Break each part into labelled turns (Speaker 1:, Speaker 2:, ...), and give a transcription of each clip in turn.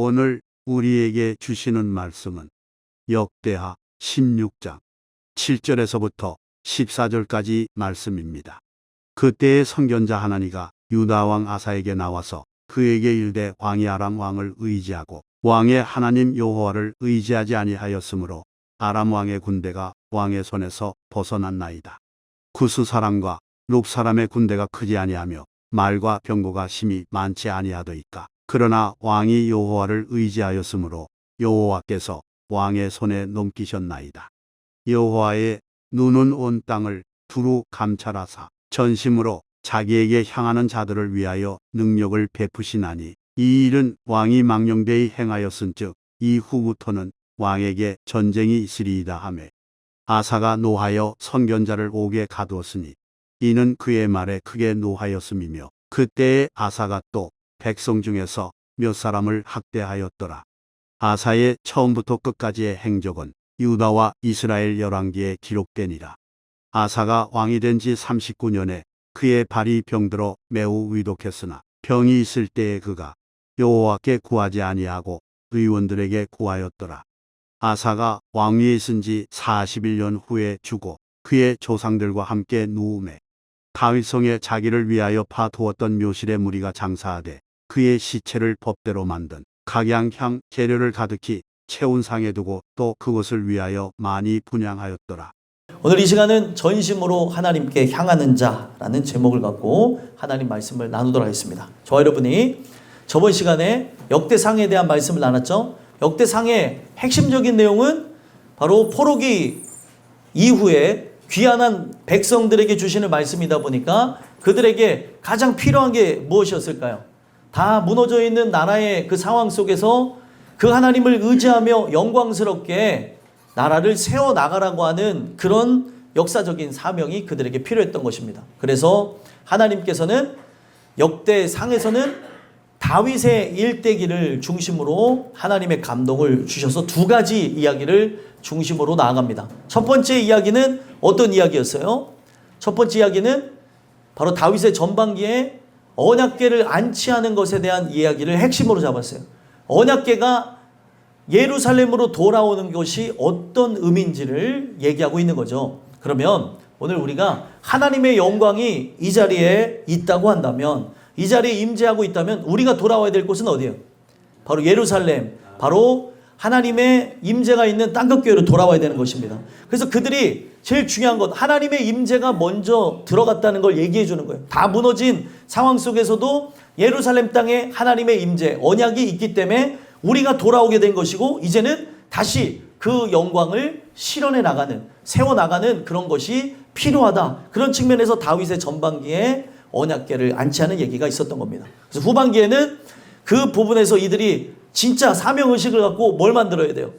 Speaker 1: 오늘 우리에게 주시는 말씀은 역대하 16장 7절에서부터 14절까지 말씀입니다. 그때의 선견자 하나니가 유다 왕 아사에게 나와서 그에게 이르되 왕이 아람 왕을 의지하고 왕의 하나님 여호와를 의지하지 아니하였으므로 아람 왕의 군대가 왕의 손에서 벗어났나이다. 구스 사람과 룩 사람의 군대가 크지 아니하며 말과 병거가 심히 많지 아니하더이까. 그러나 왕이 여호와를 의지하였으므로 여호와께서 왕의 손에 넘기셨나이다. 여호와의 눈은 온 땅을 두루 감찰하사 전심으로 자기에게 향하는 자들을 위하여 능력을 베푸시나니 이 일은 왕이 망령되이 행하였은즉 이후부터는 왕에게 전쟁이 있으리이다 하매 아사가 노하여 선견자를 옥에 가두었으니 이는 그의 말에 크게 노하였음이며 그때에 아사가 또 백성 중에서 몇 사람을 학대하였더라. 아사의 처음부터 끝까지의 행적은 유다와 이스라엘 열왕기에 기록되니라. 아사가 왕이 된 지 39년에 그의 발이 병들어 매우 위독했으나 병이 있을 때에 그가 여호와께 구하지 아니하고 의원들에게 구하였더라. 아사가 왕위에 있은 지 41년 후에 죽어 그의 조상들과 함께 누우매 다윗성에 자기를 위하여 파두었던 묘실의 무리가 장사하되 그의 시체를 법대로 만든 각양향 재료를 가득히 채운 상에 두고 또 그것을 위하여 많이 분향하였더라.
Speaker 2: 오늘 이 시간은 전심으로 하나님께 향하는 자라는 제목을 갖고 하나님 말씀을 나누도록 하겠습니다. 저와 여러분이 저번 시간에 역대상에 대한 말씀을 나눴죠. 역대상의 핵심적인 내용은 바로 포로기 이후에 귀환한 백성들에게 주시는 말씀이다 보니까 그들에게 가장 필요한 게 무엇이었을까요? 다 무너져 있는 나라의 그 상황 속에서 그 하나님을 의지하며 영광스럽게 나라를 세워나가라고 하는 그런 역사적인 사명이 그들에게 필요했던 것입니다. 그래서 하나님께서는 역대상에서는 다윗의 일대기를 중심으로 하나님의 감동을 주셔서 두 가지 이야기를 중심으로 나아갑니다. 첫 번째 이야기는 어떤 이야기였어요? 첫 번째 이야기는 바로 다윗의 전반기에 언약궤를 안치하는 것에 대한 이야기를 핵심으로 잡았어요. 언약궤가 예루살렘으로 돌아오는 것이 어떤 의미인지를 얘기하고 있는 거죠. 그러면 오늘 우리가 하나님의 영광이 이 자리에 있다고 한다면, 이 자리에 임재하고 있다면 우리가 돌아와야 될 곳은 어디예요? 바로 예루살렘, 바로 하나님의 임재가 있는 땅끝교회로 돌아와야 되는 것입니다. 그래서 그들이 제일 중요한 것, 하나님의 임재가 먼저 들어갔다는 걸 얘기해 주는 거예요. 다 무너진 상황 속에서도 예루살렘 땅에 하나님의 임재, 언약이 있기 때문에 우리가 돌아오게 된 것이고 이제는 다시 그 영광을 실현해 나가는, 세워나가는 그런 것이 필요하다. 그런 측면에서 다윗의 전반기에 언약궤를 안치하는 얘기가 있었던 겁니다. 그래서 후반기에는 그 부분에서 이들이 진짜 사명의식을 갖고 뭘 만들어야 돼요?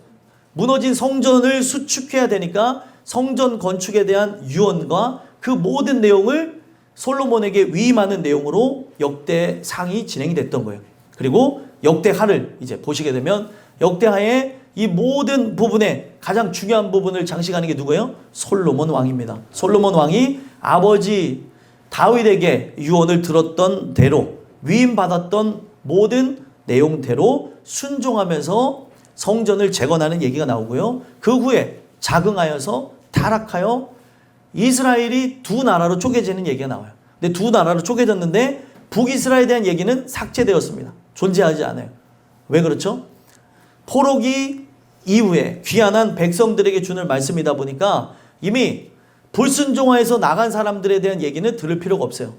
Speaker 2: 무너진 성전을 수축해야 되니까 성전 건축에 대한 유언과 그 모든 내용을 솔로몬에게 위임하는 내용으로 역대상이 진행이 됐던 거예요. 그리고 역대하를 이제 보시게 되면 역대하의 이 모든 부분에 가장 중요한 부분을 장식하는 게 누구예요? 솔로몬 왕입니다. 솔로몬 왕이 아버지 다윗에게 유언을 들었던 대로 위임받았던 모든 내용대로 순종하면서 성전을 재건하는 얘기가 나오고요. 그 후에 자긍하여서 타락하여 이스라엘이 두 나라로 쪼개지는 얘기가 나와요. 근데 두 나라로 쪼개졌는데 북이스라엘에 대한 얘기는 삭제되었습니다. 존재하지 않아요. 왜 그렇죠? 포로기 이후에 귀환한 백성들에게 주는 말씀이다 보니까 이미 불순종하에서 나간 사람들에 대한 얘기는 들을 필요가 없어요.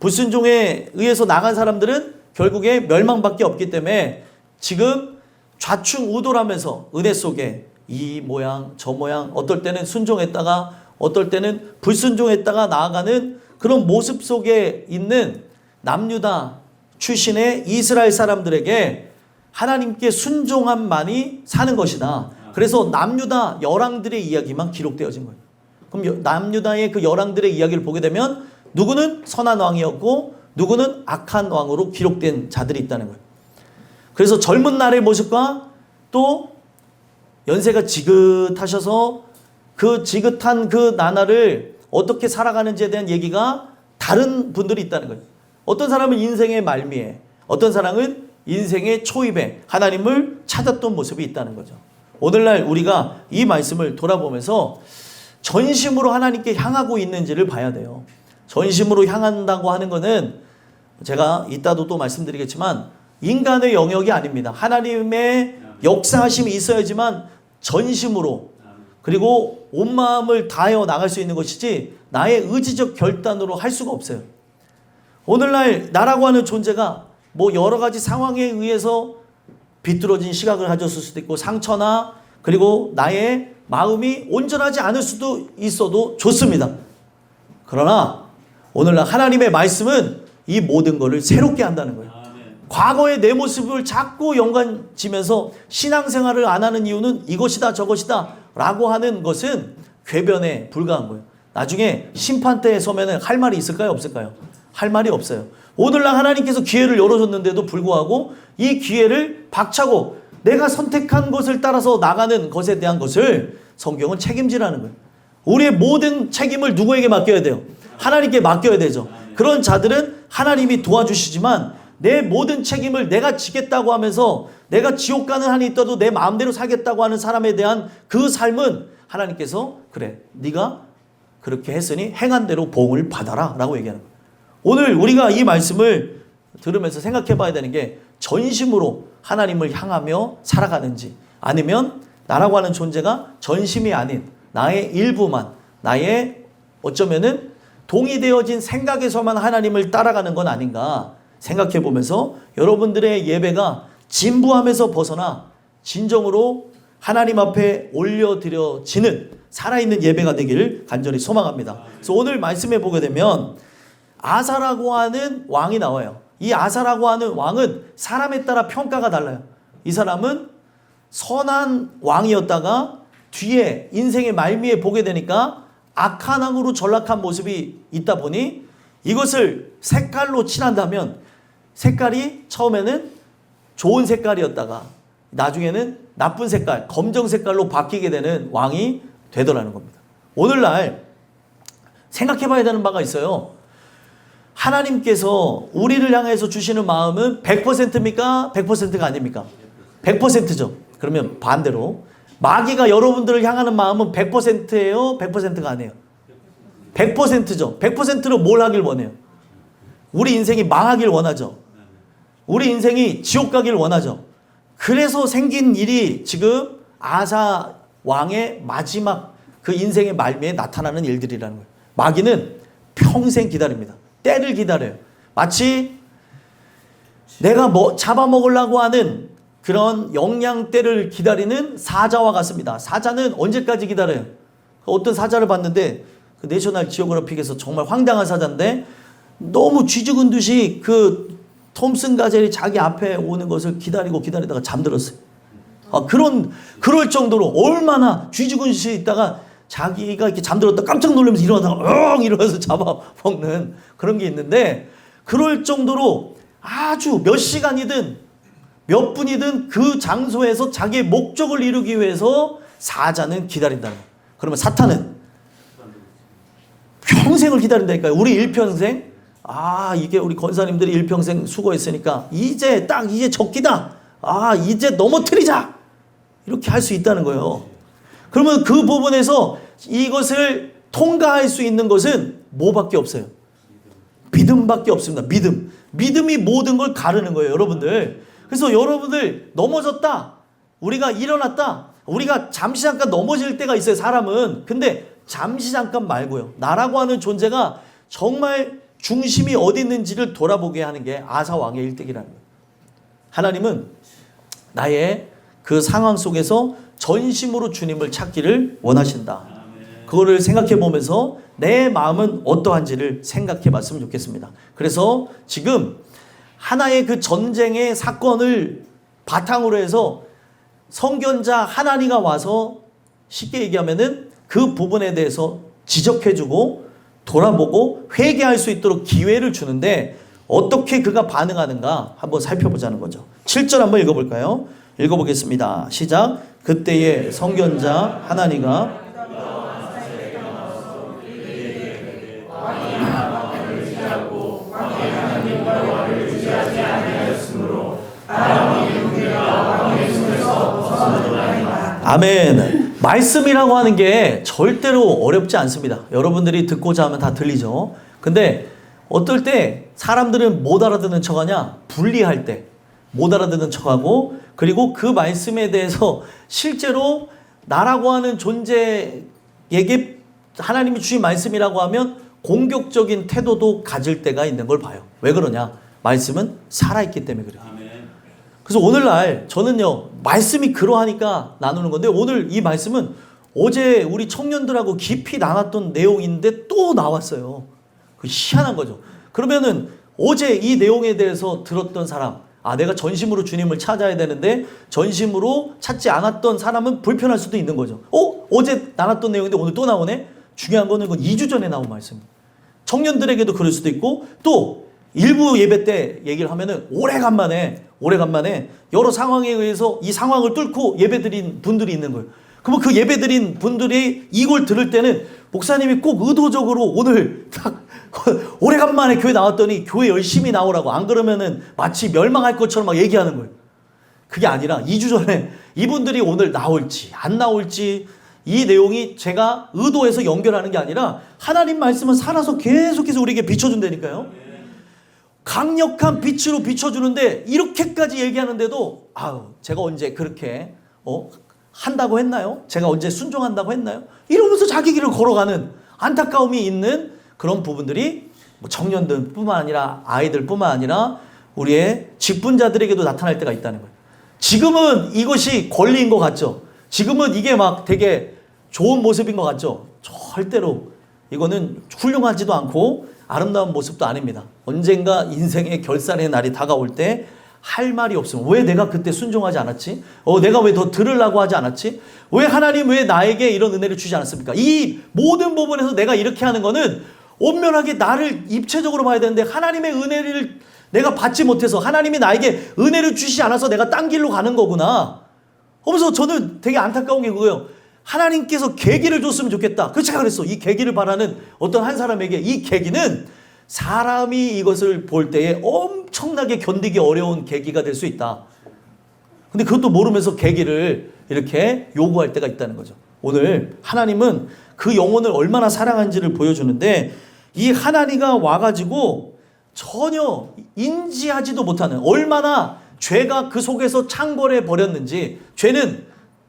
Speaker 2: 불순종에 의해서 나간 사람들은 결국에 멸망밖에 없기 때문에 지금 좌충우돌하면서 은혜 속에 이 모양 저 모양 어떨 때는 순종했다가 어떨 때는 불순종했다가 나아가는 그런 모습 속에 있는 남유다 출신의 이스라엘 사람들에게 하나님께 순종함만이 사는 것이다. 그래서 남유다 열왕들의 이야기만 기록되어진 거예요. 그럼 남유다의 그 열왕들의 이야기를 보게 되면 누구는 선한 왕이었고 누구는 악한 왕으로 기록된 자들이 있다는 거예요. 그래서 젊은 날의 모습과 또 연세가 지긋하셔서 그 지긋한 그 나날을 어떻게 살아가는지에 대한 얘기가 다른 분들이 있다는 거예요. 어떤 사람은 인생의 말미에, 어떤 사람은 인생의 초입에 하나님을 찾았던 모습이 있다는 거죠. 오늘날 우리가 이 말씀을 돌아보면서 전심으로 하나님께 향하고 있는지를 봐야 돼요. 전심으로 향한다고 하는 것은 제가 이따도 또 말씀드리겠지만 인간의 영역이 아닙니다. 하나님의 역사하심이 있어야지만 전심으로 그리고 온 마음을 다하여 나갈 수 있는 것이지 나의 의지적 결단으로 할 수가 없어요. 오늘날 나라고 하는 존재가 뭐 여러 가지 상황에 의해서 비뚤어진 시각을 가졌을 수도 있고 상처나 그리고 나의 마음이 온전하지 않을 수도 있어도 좋습니다. 그러나 오늘날 하나님의 말씀은 이 모든 것을 새롭게 한다는 거예요. 과거의 내 모습을 자꾸 연관지면서 신앙생활을 안 하는 이유는 이것이다 저것이다 라고 하는 것은 궤변에 불과한 거예요. 나중에 심판대에 서면 할 말이 있을까요 없을까요? 할 말이 없어요. 오늘날 하나님께서 기회를 열어줬는데도 불구하고 이 기회를 박차고 내가 선택한 것을 따라서 나가는 것에 대한 것을 성경은 책임지라는 거예요. 우리의 모든 책임을 누구에게 맡겨야 돼요? 하나님께 맡겨야 되죠. 그런 자들은 하나님이 도와주시지만 내 모든 책임을 내가 지겠다고 하면서 내가 지옥 가는 한이 있어도 내 마음대로 살겠다고 하는 사람에 대한 그 삶은 하나님께서 그래 네가 그렇게 했으니 행한 대로 보응을 받아라 라고 얘기하는 거예요. 오늘 우리가 이 말씀을 들으면서 생각해 봐야 되는 게 전심으로 하나님을 향하며 살아가는지 아니면 나라고 하는 존재가 전심이 아닌 나의 일부만 나의 어쩌면은 동의되어진 생각에서만 하나님을 따라가는 건 아닌가 생각해 보면서 여러분들의 예배가 진부함에서 벗어나 진정으로 하나님 앞에 올려드려지는 살아있는 예배가 되기를 간절히 소망합니다. 그래서 오늘 말씀해 보게 되면 아사라고 하는 왕이 나와요. 이 아사라고 하는 왕은 사람에 따라 평가가 달라요. 이 사람은 선한 왕이었다가 뒤에 인생의 말미에 보게 되니까 악한 왕으로 전락한 모습이 있다 보니 이것을 색깔로 칠한다면 색깔이 처음에는 좋은 색깔이었다가 나중에는 나쁜 색깔, 검정 색깔로 바뀌게 되는 왕이 되더라는 겁니다. 오늘날 생각해 봐야 되는 바가 있어요. 하나님께서 우리를 향해서 주시는 마음은 100%입니까? 100%가 아닙니까? 100%죠. 그러면 반대로 마귀가 여러분들을 향하는 마음은 100%예요? 100%가 아니에요? 100%죠. 100%로 뭘 하길 원해요? 우리 인생이 망하길 원하죠. 우리 인생이 지옥 가길 원하죠. 그래서 생긴 일이 지금 아사 왕의 마지막 그 인생의 말미에 나타나는 일들이라는 거예요. 마귀는 평생 기다립니다. 때를 기다려요. 마치 내가 잡아먹으려고 하는 그런 영양때를 기다리는 사자와 같습니다. 사자는 언제까지 기다려요? 어떤 사자를 봤는데 그 내셔널 지오그래픽에서 정말 황당한 사자인데 너무 쥐죽은 듯이 그 톰슨 가젤이 자기 앞에 오는 것을 기다리다가 잠들었어요. 그럴 정도로 얼마나 쥐죽은 듯이 있다가 자기가 이렇게 잠들었다 깜짝 놀라면서 일어나다가 이러면서 잡아먹는 그런 게 있는데 그럴 정도로 아주 몇 시간이든 몇 분이든 그 장소에서 자기의 목적을 이루기 위해서 사자는 기다린다는 거예요. 그러면 사탄은 평생을 기다린다니까요. 우리 일평생 이게 우리 권사님들이 일평생 수고했으니까 이제 적기다. 이제 넘어뜨리자. 이렇게 할 수 있다는 거예요. 그러면 그 부분에서 이것을 통과할 수 있는 것은 뭐밖에 없어요? 믿음밖에 없습니다. 믿음이 모든 걸 가르는 거예요, 여러분들. 그래서 여러분들 넘어졌다. 우리가 일어났다. 우리가 잠시 잠깐 넘어질 때가 있어요, 사람은. 근데 잠시 잠깐 말고요. 나라고 하는 존재가 정말 중심이 어디 있는지를 돌아보게 하는 게 아사 왕의 일대기라는 거예요. 하나님은 나의 그 상황 속에서 전심으로 주님을 찾기를 원하신다. 그거를 생각해 보면서 내 마음은 어떠한지를 생각해 봤으면 좋겠습니다. 그래서 지금 하나의 그 전쟁의 사건을 바탕으로 해서 선견자 하나니가 와서 쉽게 얘기하면은 그 부분에 대해서 지적해주고 돌아보고 회개할 수 있도록 기회를 주는데 어떻게 그가 반응하는가 한번 살펴보자는 거죠. 7절 한번 읽어볼까요? 읽어보겠습니다. 시작. 그때의 선견자 하나니가 아멘. 말씀이라고 하는 게 절대로 어렵지 않습니다. 여러분들이 듣고자 하면 다 들리죠. 근데 어떨 때 사람들은 못 알아듣는 척하냐? 분리할 때 못 알아듣는 척하고, 그리고 그 말씀에 대해서 실제로 나라고 하는 존재에게 하나님이 주신 말씀이라고 하면 공격적인 태도도 가질 때가 있는 걸 봐요. 왜 그러냐? 말씀은 살아있기 때문에 그래요. 그래서 오늘날 저는요, 말씀이 그러하니까 나누는 건데, 오늘 이 말씀은 어제 우리 청년들하고 깊이 나눴던 내용인데 또 나왔어요. 그 희한한 거죠. 그러면은 어제 이 내용에 대해서 들었던 사람, 내가 전심으로 주님을 찾아야 되는데 전심으로 찾지 않았던 사람은 불편할 수도 있는 거죠. 어제 나눴던 내용인데 오늘 또 나오네? 중요한 거는 그건 2주 전에 나온 말씀입니다. 청년들에게도 그럴 수도 있고, 또 일부 예배 때 얘기를 하면은 오래간만에 여러 상황에 의해서 이 상황을 뚫고 예배드린 분들이 있는 거예요. 그러면 그 예배드린 분들이 이걸 들을 때는 목사님이 꼭 의도적으로 오늘 딱 오래간만에 교회 나왔더니 교회 열심히 나오라고, 안 그러면은 마치 멸망할 것처럼 막 얘기하는 거예요. 그게 아니라 2주 전에 이분들이 오늘 나올지 안 나올지, 이 내용이 제가 의도해서 연결하는 게 아니라 하나님 말씀은 살아서 계속해서 우리에게 비춰준다니까요. 강력한 빛으로 비춰주는데 이렇게까지 얘기하는데도 제가 언제 그렇게 한다고 했나요? 제가 언제 순종한다고 했나요? 이러면서 자기 길을 걸어가는 안타까움이 있는 그런 부분들이 청년들뿐만 아니라 아이들뿐만 아니라 우리의 직분자들에게도 나타날 때가 있다는 거예요. 지금은 이것이 권리인 것 같죠? 지금은 이게 막 되게 좋은 모습인 것 같죠? 절대로 이거는 훌륭하지도 않고 아름다운 모습도 아닙니다. 언젠가 인생의 결산의 날이 다가올 때 할 말이 없으면, 왜 내가 그때 순종하지 않았지? 내가 왜 더 들으려고 하지 않았지? 왜 하나님 왜 나에게 이런 은혜를 주지 않았습니까? 이 모든 부분에서 내가 이렇게 하는 거는 엄연하게 나를 입체적으로 봐야 되는데, 하나님의 은혜를 내가 받지 못해서, 하나님이 나에게 은혜를 주시지 않아서 내가 딴 길로 가는 거구나. 그래서 저는 되게 안타까운 게 그거예요. 하나님께서 계기를 줬으면 좋겠다. 그래서 제가 그랬어. 이 계기를 바라는 어떤 한 사람에게 이 계기는 사람이 이것을 볼 때에 엄청나게 견디기 어려운 계기가 될 수 있다. 근데 그것도 모르면서 계기를 이렇게 요구할 때가 있다는 거죠. 오늘 하나님은 그 영혼을 얼마나 사랑하는지를 보여주는데, 이 하나니가 와가지고 전혀 인지하지도 못하는, 얼마나 죄가 그 속에서 창궐해 버렸는지. 죄는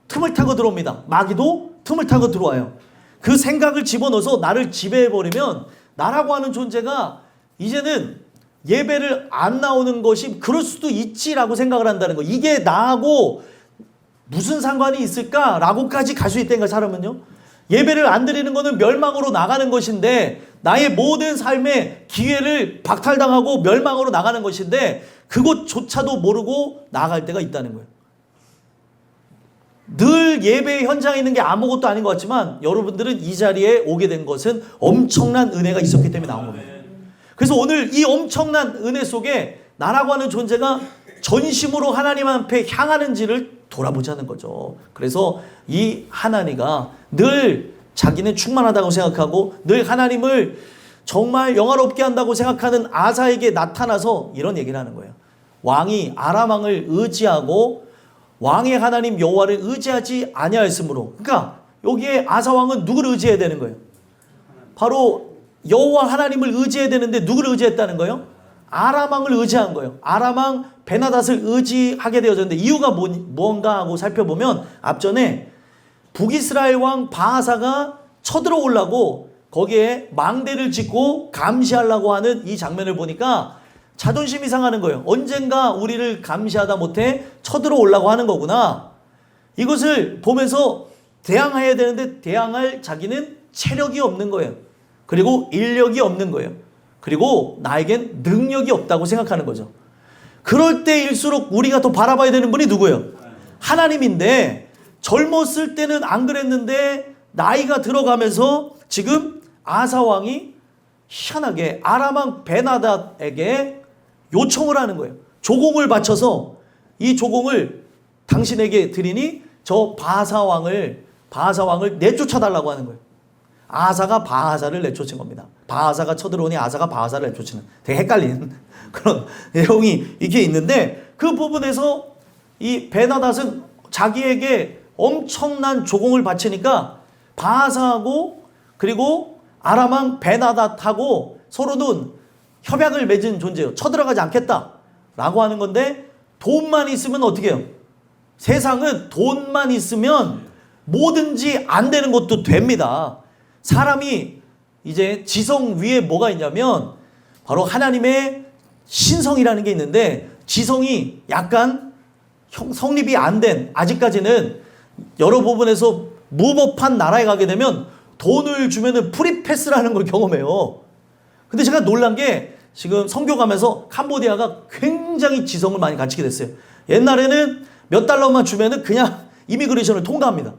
Speaker 2: 틈을 타고 들어옵니다. 마귀도 틈을 타고 들어와요. 그 생각을 집어넣어서 나를 지배해버리면 나라고 하는 존재가 이제는 예배를 안 나오는 것이 그럴 수도 있지라고 생각을 한다는 거. 이게 나하고 무슨 상관이 있을까라고까지 갈 수 있다는 거예요. 사람은요. 예배를 안 드리는 거는 멸망으로 나가는 것인데, 나의 모든 삶의 기회를 박탈당하고 멸망으로 나가는 것인데, 그것조차도 모르고 나아갈 때가 있다는 거예요. 늘 예배의 현장에 있는 게 아무것도 아닌 것 같지만, 여러분들은 이 자리에 오게 된 것은 엄청난 은혜가 있었기 때문에 나온 겁니다. 그래서 오늘 이 엄청난 은혜 속에 나라고 하는 존재가 전심으로 하나님 앞에 향하는지를 돌아보자는 거죠. 그래서 이 하나니가 늘 자기는 충만하다고 생각하고 늘 하나님을 정말 영화롭게 한다고 생각하는 아사에게 나타나서 이런 얘기를 하는 거예요. 왕이 아람 왕을 의지하고 왕의 하나님 여호와를 의지하지 아니하였으므로. 그러니까 여기에 아사 왕은 누구를 의지해야 되는 거예요? 바로 여호와 하나님을 의지해야 되는데 누구를 의지했다는 거예요? 아람 왕을 의지한 거예요. 아람 왕 베나닷을 의지하게 되어졌는데 이유가 뭔가 하고 살펴보면, 앞전에 북이스라엘 왕 바하사가 쳐들어오려고 거기에 망대를 짓고 감시하려고 하는 이 장면을 보니까 자존심이 상하는 거예요. 언젠가 우리를 감시하다 못해 쳐들어오려고 하는 거구나. 이것을 보면서 대항해야 되는데 대항할 자기는 체력이 없는 거예요. 그리고 인력이 없는 거예요. 그리고 나에겐 능력이 없다고 생각하는 거죠. 그럴 때일수록 우리가 더 바라봐야 되는 분이 누구예요? 하나님인데, 젊었을 때는 안 그랬는데 나이가 들어가면서 지금 아사 왕이 희한하게 아람 왕 베나닷에게 요청을 하는 거예요. 조공을 바쳐서 이 조공을 당신에게 드리니 저 바하사 왕을 내쫓아달라고 하는 거예요. 아사가 바하사를 내쫓은 겁니다. 바하사가 쳐들어오니 아사가 바하사를 내쫓는, 되게 헷갈리는 그런 내용이 이게 있는데, 그 부분에서 이 베나닷은 자기에게 엄청난 조공을 바치니까 바하사하고 그리고 아람 왕 베나닷하고 서로는 협약을 맺은 존재예요. 쳐들어가지 않겠다라고 하는 건데 돈만 있으면 어떻게 해요? 세상은 돈만 있으면 뭐든지 안 되는 것도 됩니다. 사람이 이제 지성 위에 뭐가 있냐면 바로 하나님의 신성이라는 게 있는데 지성이 약간 성립이 안 된 아직까지는 여러 부분에서 무법한 나라에 가게 되면 돈을 주면은 프리패스라는 걸 경험해요. 근데 제가 놀란 게 지금 선교 가면서 캄보디아가 굉장히 지성을 많이 갖추게 됐어요. 옛날에는 몇 달러만 주면은 그냥 이미그레이션을 통과합니다.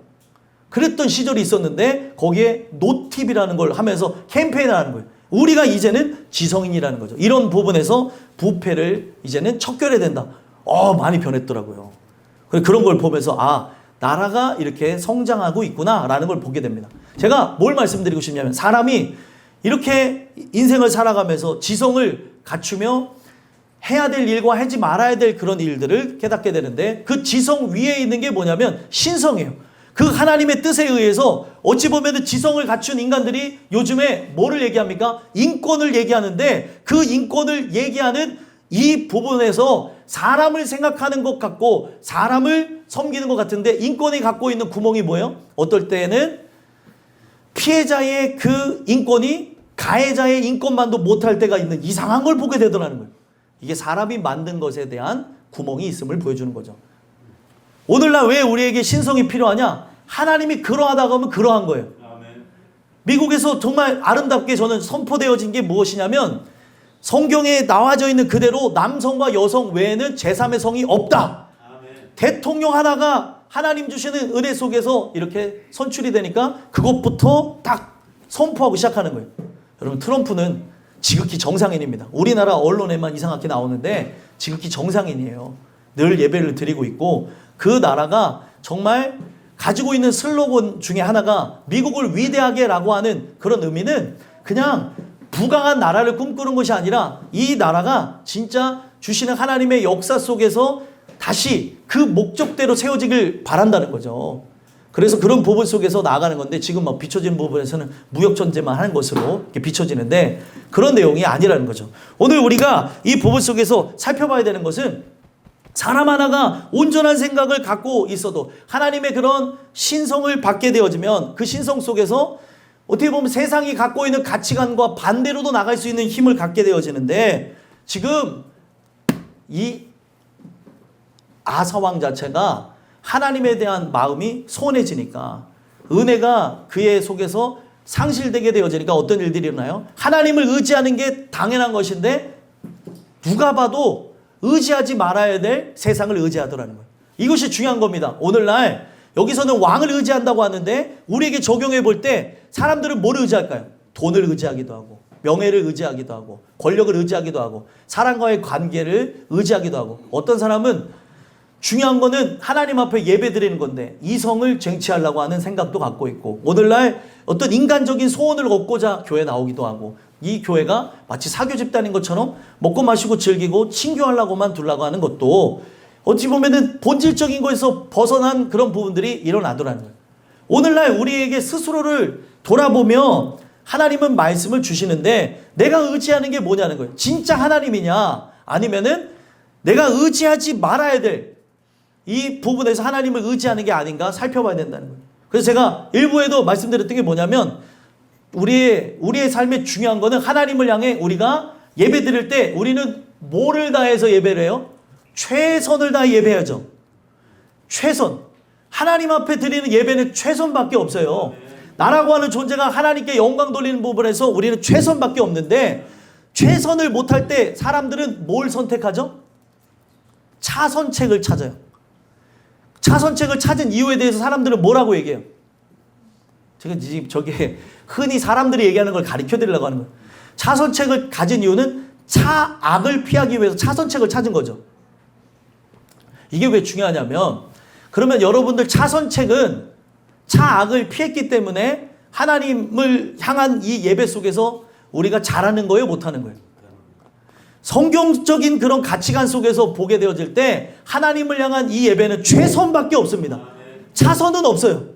Speaker 2: 그랬던 시절이 있었는데 거기에 노팁이라는 걸 하면서 캠페인을 하는 거예요. 우리가 이제는 지성인이라는 거죠. 이런 부분에서 부패를 이제는 척결해야 된다. 많이 변했더라고요. 그런 걸 보면서 나라가 이렇게 성장하고 있구나라는 걸 보게 됩니다. 제가 뭘 말씀드리고 싶냐면 사람이 이렇게 인생을 살아가면서 지성을 갖추며 해야 될 일과 하지 말아야 될 그런 일들을 깨닫게 되는데 그 지성 위에 있는 게 뭐냐면 신성이에요. 그 하나님의 뜻에 의해서 어찌 보면 지성을 갖춘 인간들이 요즘에 뭐를 얘기합니까? 인권을 얘기하는데 그 인권을 얘기하는 이 부분에서 사람을 생각하는 것 같고 사람을 섬기는 것 같은데 인권이 갖고 있는 구멍이 뭐예요? 어떨 때는 피해자의 그 인권이 가해자의 인권만도 못할 때가 있는 이상한 걸 보게 되더라는 거예요. 이게 사람이 만든 것에 대한 구멍이 있음을 보여주는 거죠. 오늘날 왜 우리에게 신성이 필요하냐? 하나님이 그러하다고 하면 그러한 거예요. 미국에서 정말 아름답게 저는 선포되어진 게 무엇이냐면 성경에 나와져 있는 그대로 남성과 여성 외에는 제3의 성이 없다. 대통령 하나가 하나님 주시는 은혜 속에서 이렇게 선출이 되니까 그것부터 딱 선포하고 시작하는 거예요. 여러분 트럼프는 지극히 정상인입니다. 우리나라 언론에만 이상하게 나오는데 지극히 정상인이에요. 늘 예배를 드리고 있고 그 나라가 정말 가지고 있는 슬로건 중에 하나가 미국을 위대하게 라고 하는 그런 의미는 그냥 부강한 나라를 꿈꾸는 것이 아니라 이 나라가 진짜 주시는 하나님의 역사 속에서 다시 그 목적대로 세워지길 바란다는 거죠. 그래서 그런 부분 속에서 나아가는 건데 지금 막 비춰지는 부분에서는 무역전쟁만 하는 것으로 이렇게 비춰지는데 그런 내용이 아니라는 거죠. 오늘 우리가 이 부분 속에서 살펴봐야 되는 것은 사람 하나가 온전한 생각을 갖고 있어도 하나님의 그런 신성을 받게 되어지면 그 신성 속에서 어떻게 보면 세상이 갖고 있는 가치관과 반대로도 나갈 수 있는 힘을 갖게 되어지는데 지금 이 아사왕 자체가 하나님에 대한 마음이 소원해지니까 은혜가 그의 속에서 상실되게 되어지니까 어떤 일들이 일어나요? 하나님을 의지하는 게 당연한 것인데 누가 봐도 의지하지 말아야 될 세상을 의지하더라는 거예요. 이것이 중요한 겁니다. 오늘날 여기서는 왕을 의지한다고 하는데 우리에게 적용해 볼 때 사람들은 뭘 의지할까요? 돈을 의지하기도 하고 명예를 의지하기도 하고 권력을 의지하기도 하고 사람과의 관계를 의지하기도 하고 어떤 사람은 중요한 거는 하나님 앞에 예배 드리는 건데 이성을 쟁취하려고 하는 생각도 갖고 있고 오늘날 어떤 인간적인 소원을 얻고자 교회 나오기도 하고 이 교회가 마치 사교 집단인 것처럼 먹고 마시고 즐기고 친교하려고만 두려고 하는 것도 어찌 보면은 본질적인 것에서 벗어난 그런 부분들이 일어나더라는 거예요. 오늘날 우리에게 스스로를 돌아보며 하나님은 말씀을 주시는데 내가 의지하는 게 뭐냐는 거예요. 진짜 하나님이냐 아니면은 내가 의지하지 말아야 될 이 부분에서 하나님을 의지하는 게 아닌가 살펴봐야 된다는 거예요. 그래서 제가 일부에도 말씀드렸던 게 뭐냐면 우리의 삶에 중요한 거는 하나님을 향해 우리가 예배 드릴 때 우리는 뭐를 다해서 예배를 해요? 최선을 다해 예배하죠. 최선. 하나님 앞에 드리는 예배는 최선밖에 없어요. 나라고 하는 존재가 하나님께 영광 돌리는 부분에서 우리는 최선밖에 없는데 최선을 못할 때 사람들은 뭘 선택하죠? 차선책을 찾아요. 차선책을 찾은 이유에 대해서 사람들은 뭐라고 얘기해요? 제가 지금 저게 흔히 사람들이 얘기하는 걸 가르쳐 드리려고 하는 거예요. 차선책을 가진 이유는 차악을 피하기 위해서 차선책을 찾은 거죠. 이게 왜 중요하냐면 그러면 여러분들 차선책은 차악을 피했기 때문에 하나님을 향한 이 예배 속에서 우리가 잘하는 거예요? 못하는 거예요? 성경적인 그런 가치관 속에서 보게 되어질 때 하나님을 향한 이 예배는 최선밖에 없습니다. 차선은 없어요.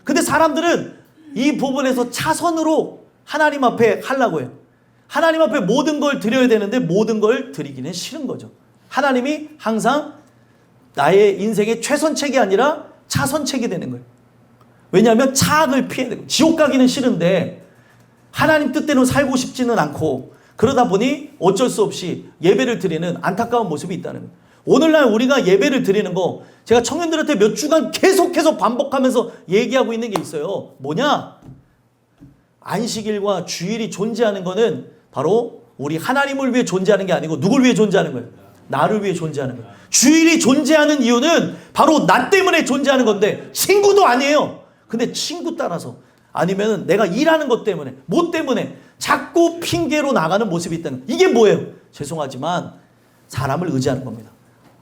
Speaker 2: 근데 사람들은 이 부분에서 차선으로 하나님 앞에 하려고 해요. 하나님 앞에 모든 걸 드려야 되는데 모든 걸 드리기는 싫은 거죠. 하나님이 항상 나의 인생의 최선책이 아니라 차선책이 되는 거예요. 왜냐하면 차악을 피해야 되고 지옥 가기는 싫은데 하나님 뜻대로 살고 싶지는 않고 그러다 보니 어쩔 수 없이 예배를 드리는 안타까운 모습이 있다는 거예요. 오늘날 우리가 예배를 드리는 거 제가 청년들한테 몇 주간 계속해서 반복하면서 얘기하고 있는 게 있어요. 뭐냐? 안식일과 주일이 존재하는 거는 바로 우리 하나님을 위해 존재하는 게 아니고 누굴 위해 존재하는 거예요? 나를 위해 존재하는 거예요. 주일이 존재하는 이유는 바로 나 때문에 존재하는 건데 친구도 아니에요. 근데 친구 따라서 아니면 내가 일하는 것 때문에 뭐 때문에 자꾸 핑계로 나가는 모습이 있다는 거예요. 이게 뭐예요? 죄송하지만 사람을 의지하는 겁니다.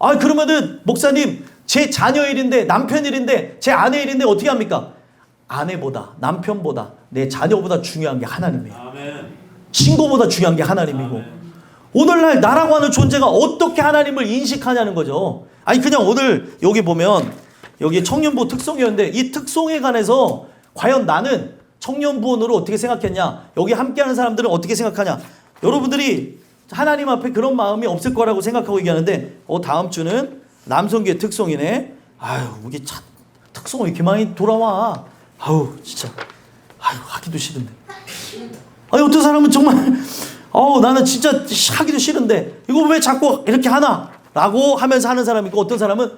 Speaker 2: 아 그러면은 목사님 제 자녀 일인데 남편 일인데 제 아내 일인데 어떻게 합니까? 아내보다 남편보다 내 자녀보다 중요한 게 하나님이에요. 아멘. 친구보다 중요한 게 하나님이고 아멘. 오늘날 나라고 하는 존재가 어떻게 하나님을 인식하냐는 거죠. 아니 그냥 오늘 여기 보면 여기 청년부 특송이었는데 이 특송에 관해서 과연 나는 청년부원으로 어떻게 생각했냐, 여기 함께하는 사람들은 어떻게 생각하냐. 여러분들이 하나님 앞에 그런 마음이 없을 거라고 생각하고 얘기하는데 다음 주는 남성교회 특송이네. 아유 우리 차 특송 왜 이렇게 많이 돌아와. 아유 진짜 아유 하기도 싫은데. 아니 어떤 사람은 정말 나는 진짜 하기도 싫은데 이거 왜 자꾸 이렇게 하나 라고 하면서 하는 사람이 있고 어떤 사람은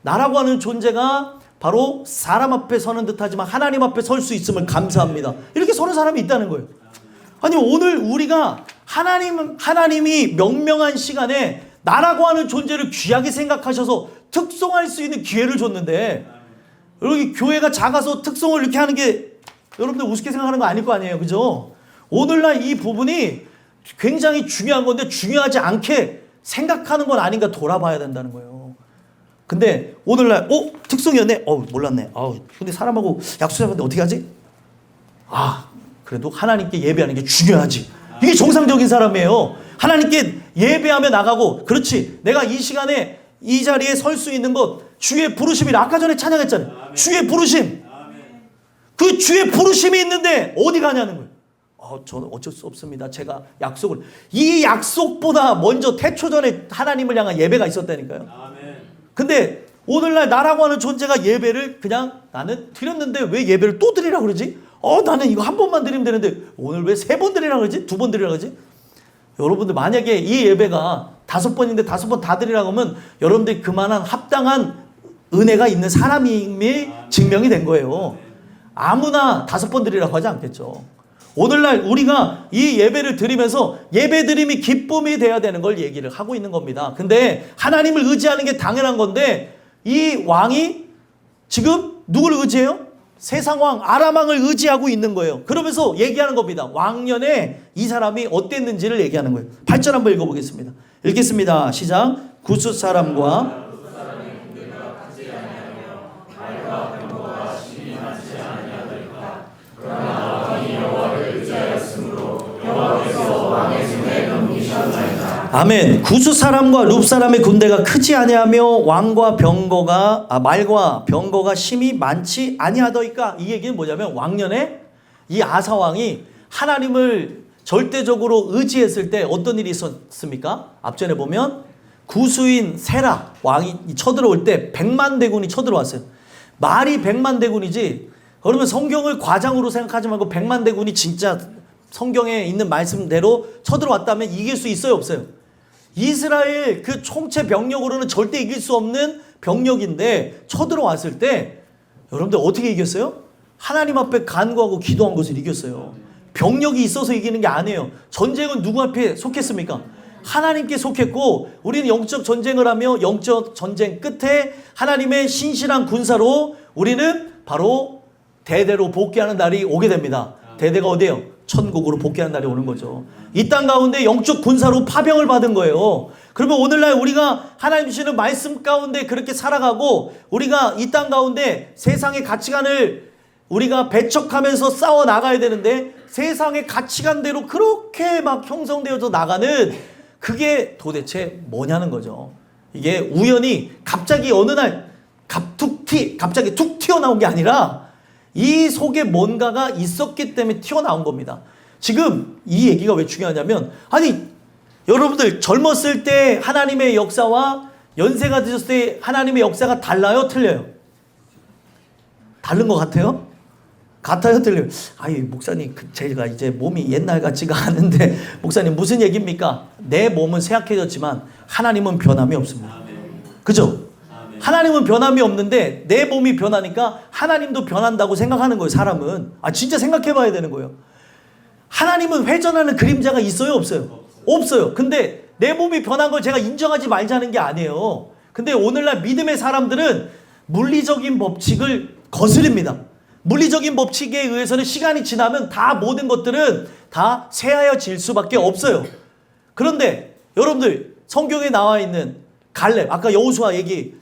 Speaker 2: 나라고 하는 존재가 바로 사람 앞에 서는 듯하지만 하나님 앞에 설 수 있음을 감사합니다. 이렇게 서는 사람이 있다는 거예요. 아니 오늘 우리가 하나님이 명명한 시간에 나라고 하는 존재를 귀하게 생각하셔서 특송할 수 있는 기회를 줬는데 여기 교회가 작아서 특송을 이렇게 하는 게 여러분들 우습게 생각하는 거 아닐 거 아니에요. 그죠? 오늘날 이 부분이 굉장히 중요한 건데 중요하지 않게 생각하는 건 아닌가 돌아봐야 된다는 거예요. 근데 오늘날 특송이었네? 몰랐네. 근데 사람하고 약속했는데 어떻게 하지? 그래도 하나님께 예배하는 게 중요하지. 이게 정상적인 사람이에요. 하나님께 예배하며 나가고 그렇지. 내가 이 시간에 이 자리에 설 수 있는 것 주의 부르심이라 아까 전에 찬양했잖아요. 아멘. 주의 부르심. 아멘. 그 주의 부르심이 있는데 어디 가냐는 거예요. 저는 어쩔 수 없습니다. 제가 약속을 이 약속보다 먼저 태초 전에 하나님을 향한 예배가 있었다니까요. 아멘. 근데 오늘날 나라고 하는 존재가 예배를 그냥 나는 드렸는데 왜 예배를 또 드리라 그러지? 나는 이거 한 번만 드리면 되는데 오늘 왜 3번 드리라 그러지? 2번 드리라 그러지? 여러분들 만약에 이 예배가 5번인데 5번 다 드리라고 하면 여러분들이 그만한 합당한 은혜가 있는 사람이 증명이 된 거예요. 아무나 5번 드리라고 하지 않겠죠. 오늘날 우리가 이 예배를 드리면서 예배드림이 기쁨이 돼야 되는 걸 얘기를 하고 있는 겁니다. 근데 하나님을 의지하는 게 당연한 건데 이 왕이 지금 누구를 의지해요? 세상 왕 아람 왕을 의지하고 있는 거예요. 그러면서 얘기하는 겁니다. 왕년에 이 사람이 어땠는지를 얘기하는 거예요. 8절 한번 읽어보겠습니다. 읽겠습니다. 시작. 구스 사람과 아멘. 구스 사람과 룹 사람의 군대가 크지 아니하며 왕과 병거가 말과 병거가 심히 많지 아니하더이까. 이 얘기는 뭐냐면 왕년에 이 아사 왕이 하나님을 절대적으로 의지했을 때 어떤 일이 있었습니까? 앞전에 보면 구수인 세라 왕이 쳐들어올 때 100만 대군이 쳐들어왔어요. 말이 100만 대군이지. 그러면 성경을 과장으로 생각하지 말고 100만 대군이 진짜 성경에 있는 말씀대로 쳐들어왔다면 이길 수 있어요, 없어요? 이스라엘 그 총체 병력으로는 절대 이길 수 없는 병력인데 쳐들어왔을 때 여러분들 어떻게 이겼어요? 하나님 앞에 간구하고 기도한 것을 이겼어요. 병력이 있어서 이기는 게 아니에요. 전쟁은 누구 앞에 속했습니까? 하나님께 속했고 우리는 영적 전쟁을 하며 영적 전쟁 끝에 하나님의 신실한 군사로 우리는 바로 대대로 복귀하는 날이 오게 됩니다. 대대가 어디예요? 천국으로 복귀하는 날이 오는 거죠. 이 땅 가운데 영적 군사로 파병을 받은 거예요. 그러면 오늘날 우리가 하나님 주시는 말씀 가운데 그렇게 살아가고 우리가 이 땅 가운데 세상의 가치관을 우리가 배척하면서 싸워 나가야 되는데 세상의 가치관대로 그렇게 막 형성되어서 나가는 그게 도대체 뭐냐는 거죠. 이게 우연히 갑자기 어느 날 갑툭 갑자기 툭 튀어나온 게 아니라 이 속에 뭔가가 있었기 때문에 튀어나온 겁니다. 지금 이 얘기가 왜 중요하냐면, 아니 여러분들 젊었을 때 하나님의 역사와 연세가 드셨을 때 하나님의 역사가 달라요? 틀려요? 다른 것 같아요? 같아요? 틀려요? 아이 목사님 제가 이제 몸이 옛날 같지가 않은데 목사님 무슨 얘기입니까? 내 몸은 쇠약해졌지만 하나님은 변함이 없습니다. 그죠? 하나님은 변함이 없는데 내 몸이 변하니까 하나님도 변한다고 생각하는 거예요. 사람은. 진짜 생각해 봐야 되는 거예요. 하나님은 회전하는 그림자가 있어요? 없어요? 없어요. 근데 내 몸이 변한 걸 제가 인정하지 말자는 게 아니에요. 근데 오늘날 믿음의 사람들은 물리적인 법칙을 거스릅니다. 물리적인 법칙에 의해서는 시간이 지나면 다 모든 것들은 다 쇠하여질 수밖에 없어요. 그런데 여러분들 성경에 나와 있는 갈렙, 아까 여호수아 얘기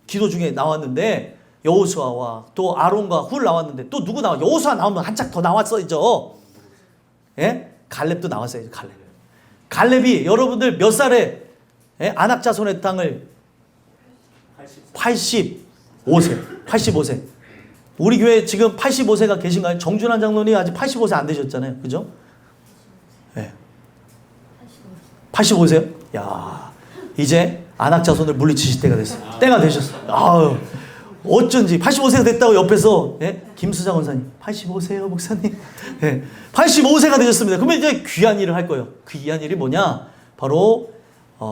Speaker 2: 기도 중에 나왔는데 여호수아와 또 아론과 훌 나왔는데 또 누구 나와? 여호수아 나오면 한짝 더 나왔어야죠. 예? 갈렙도 나왔어야죠. 갈렙이 여러분들 몇 살에 아낙 자손의 땅을 85세. 우리 교회 지금 85세가 계신가요? 정준환 장로님 아직 85세 안 되셨잖아요. 그죠? 예. 85세요? 야, 이제 아낙 자손을 물리치실 때가 됐어요. 때가 되셨어요. 아유, 어쩐지 85세가 됐다고 옆에서 김수장 원사님 85세요 목사님. 85세가 되셨습니다. 그러면 이제 귀한 일을 할 거예요. 그 귀한 일이 뭐냐? 바로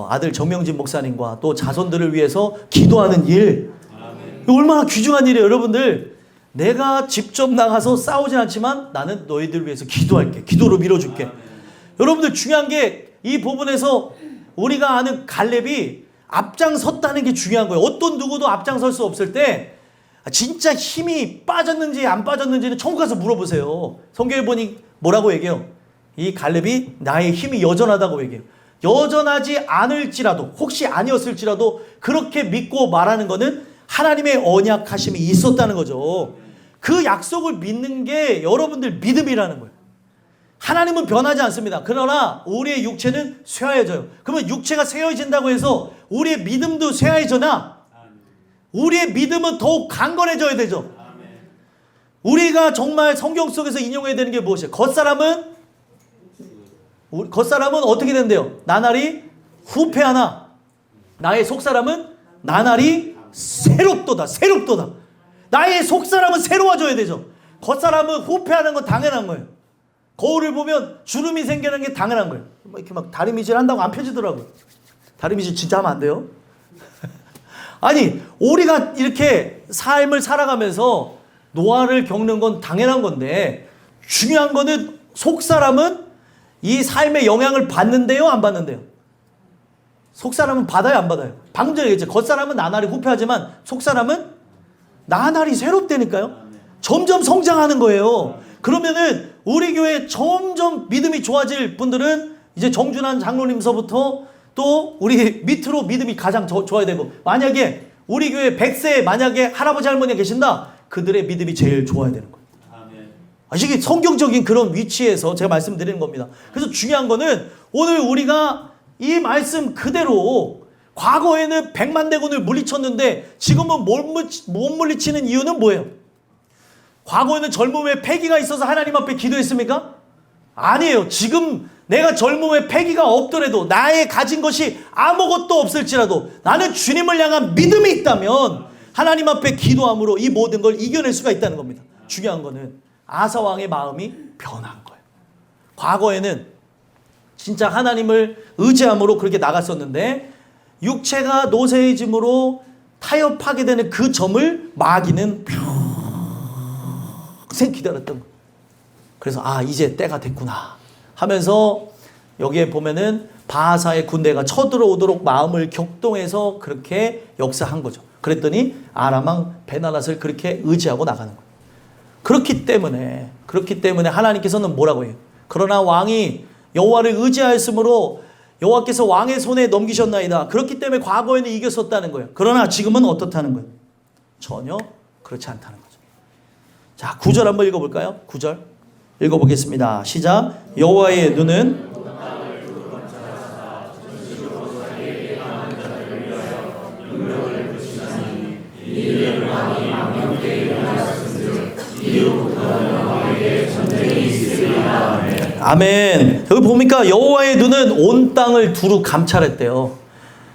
Speaker 2: 아들 정명진 목사님과 또 자손들을 위해서 기도하는 일. 얼마나 귀중한 일이에요. 여러분들 내가 직접 나가서 싸우진 않지만 나는 너희들 위해서 기도할게. 기도로 밀어줄게. 여러분들 중요한 게 이 부분에서 우리가 아는 갈렙이 앞장섰다는 게 중요한 거예요. 어떤 누구도 앞장설 수 없을 때 진짜 힘이 빠졌는지 안 빠졌는지는 천국 가서 물어보세요. 성경에 보니 뭐라고 얘기해요? 이 갈렙이 나의 힘이 여전하다고 얘기해요. 여전하지 않을지라도, 혹시 아니었을지라도 그렇게 믿고 말하는 거는 하나님의 언약하심이 있었다는 거죠. 그 약속을 믿는 게 여러분들 믿음이라는 거예요. 하나님은 변하지 않습니다. 그러나 우리의 육체는 쇠하여져요. 그러면 육체가 쇠하여진다고 해서 우리의 믿음도 쇠하여져나? 우리의 믿음은 더욱 강건해져야 되죠. 우리가 정말 성경 속에서 인용해야 되는 게 무엇이에요? 겉사람은 어떻게 된대요? 나날이 후패하나 나의 속사람은 나날이 새롭도다. 나의 속사람은 새로워져야 되죠. 겉사람은 후패하는 건 당연한 거예요. 거울을 보면 주름이 생기는 게 당연한 거예요. 이렇게 막 다리미질 한다고 안 펴지더라고요. 다리미질 진짜 하면 안 돼요. 아니 우리가 이렇게 삶을 살아가면서 노화를 겪는 건 당연한 건데 중요한 거는 속사람은 이 삶의 영향을 받는데요, 안 받는데요? 속사람은 받아요, 안 받아요? 방금 전에 얘기했죠. 겉사람은 나날이 후패하지만 속사람은 나날이 새롭다니까요. 점점 성장하는 거예요. 그러면은 우리 교회 점점 믿음이 좋아질 분들은 이제 정준환 장로님서부터 또 우리 밑으로 믿음이 가장 좋아야 되고, 만약에 우리 교회 100세 만약에 할아버지 할머니가 계신다, 그들의 믿음이 제일 좋아야 되는 거예요. 이게 성경적인 그런 위치에서 제가 말씀드리는 겁니다. 그래서 중요한 거는 오늘 우리가 이 말씀 그대로, 과거에는 100만 대군을 물리쳤는데 지금은 못 물리치는 이유는 뭐예요? 과거에는 젊음의 패기가 있어서 하나님 앞에 기도했습니까? 아니에요. 지금 내가 젊음의 패기가 없더라도, 나의 가진 것이 아무것도 없을지라도 나는 주님을 향한 믿음이 있다면 하나님 앞에 기도함으로 이 모든 걸 이겨낼 수가 있다는 겁니다. 중요한 거는 아사 왕의 마음이 변한 거예요. 과거에는 진짜 하나님을 의지함으로 그렇게 나갔었는데 육체가 노쇠해짐으로 타협하게 되는 그 점을 마귀는 평생 기다렸던 거예요. 그래서 이제 때가 됐구나 하면서 여기에 보면은 바하사의 군대가 쳐들어오도록 마음을 격동해서 그렇게 역사한 거죠. 그랬더니 아람왕 베나닷을 그렇게 의지하고 나가는 거예요. 그렇기 때문에 하나님께서는 뭐라고 해요? 그러나 왕이 여호와를 의지하였으므로 여호와께서 왕의 손에 넘기셨나이다. 그렇기 때문에 과거에는 이겼었다는 거예요. 그러나 지금은 어떻다는 거예요? 전혀 그렇지 않다는 거죠. 자, 9절 한번 읽어볼까요? 9절 읽어보겠습니다. 시작. 여호와의 눈은 아멘. 여기 보니까 여호와의 눈은 온 땅을 두루 감찰했대요.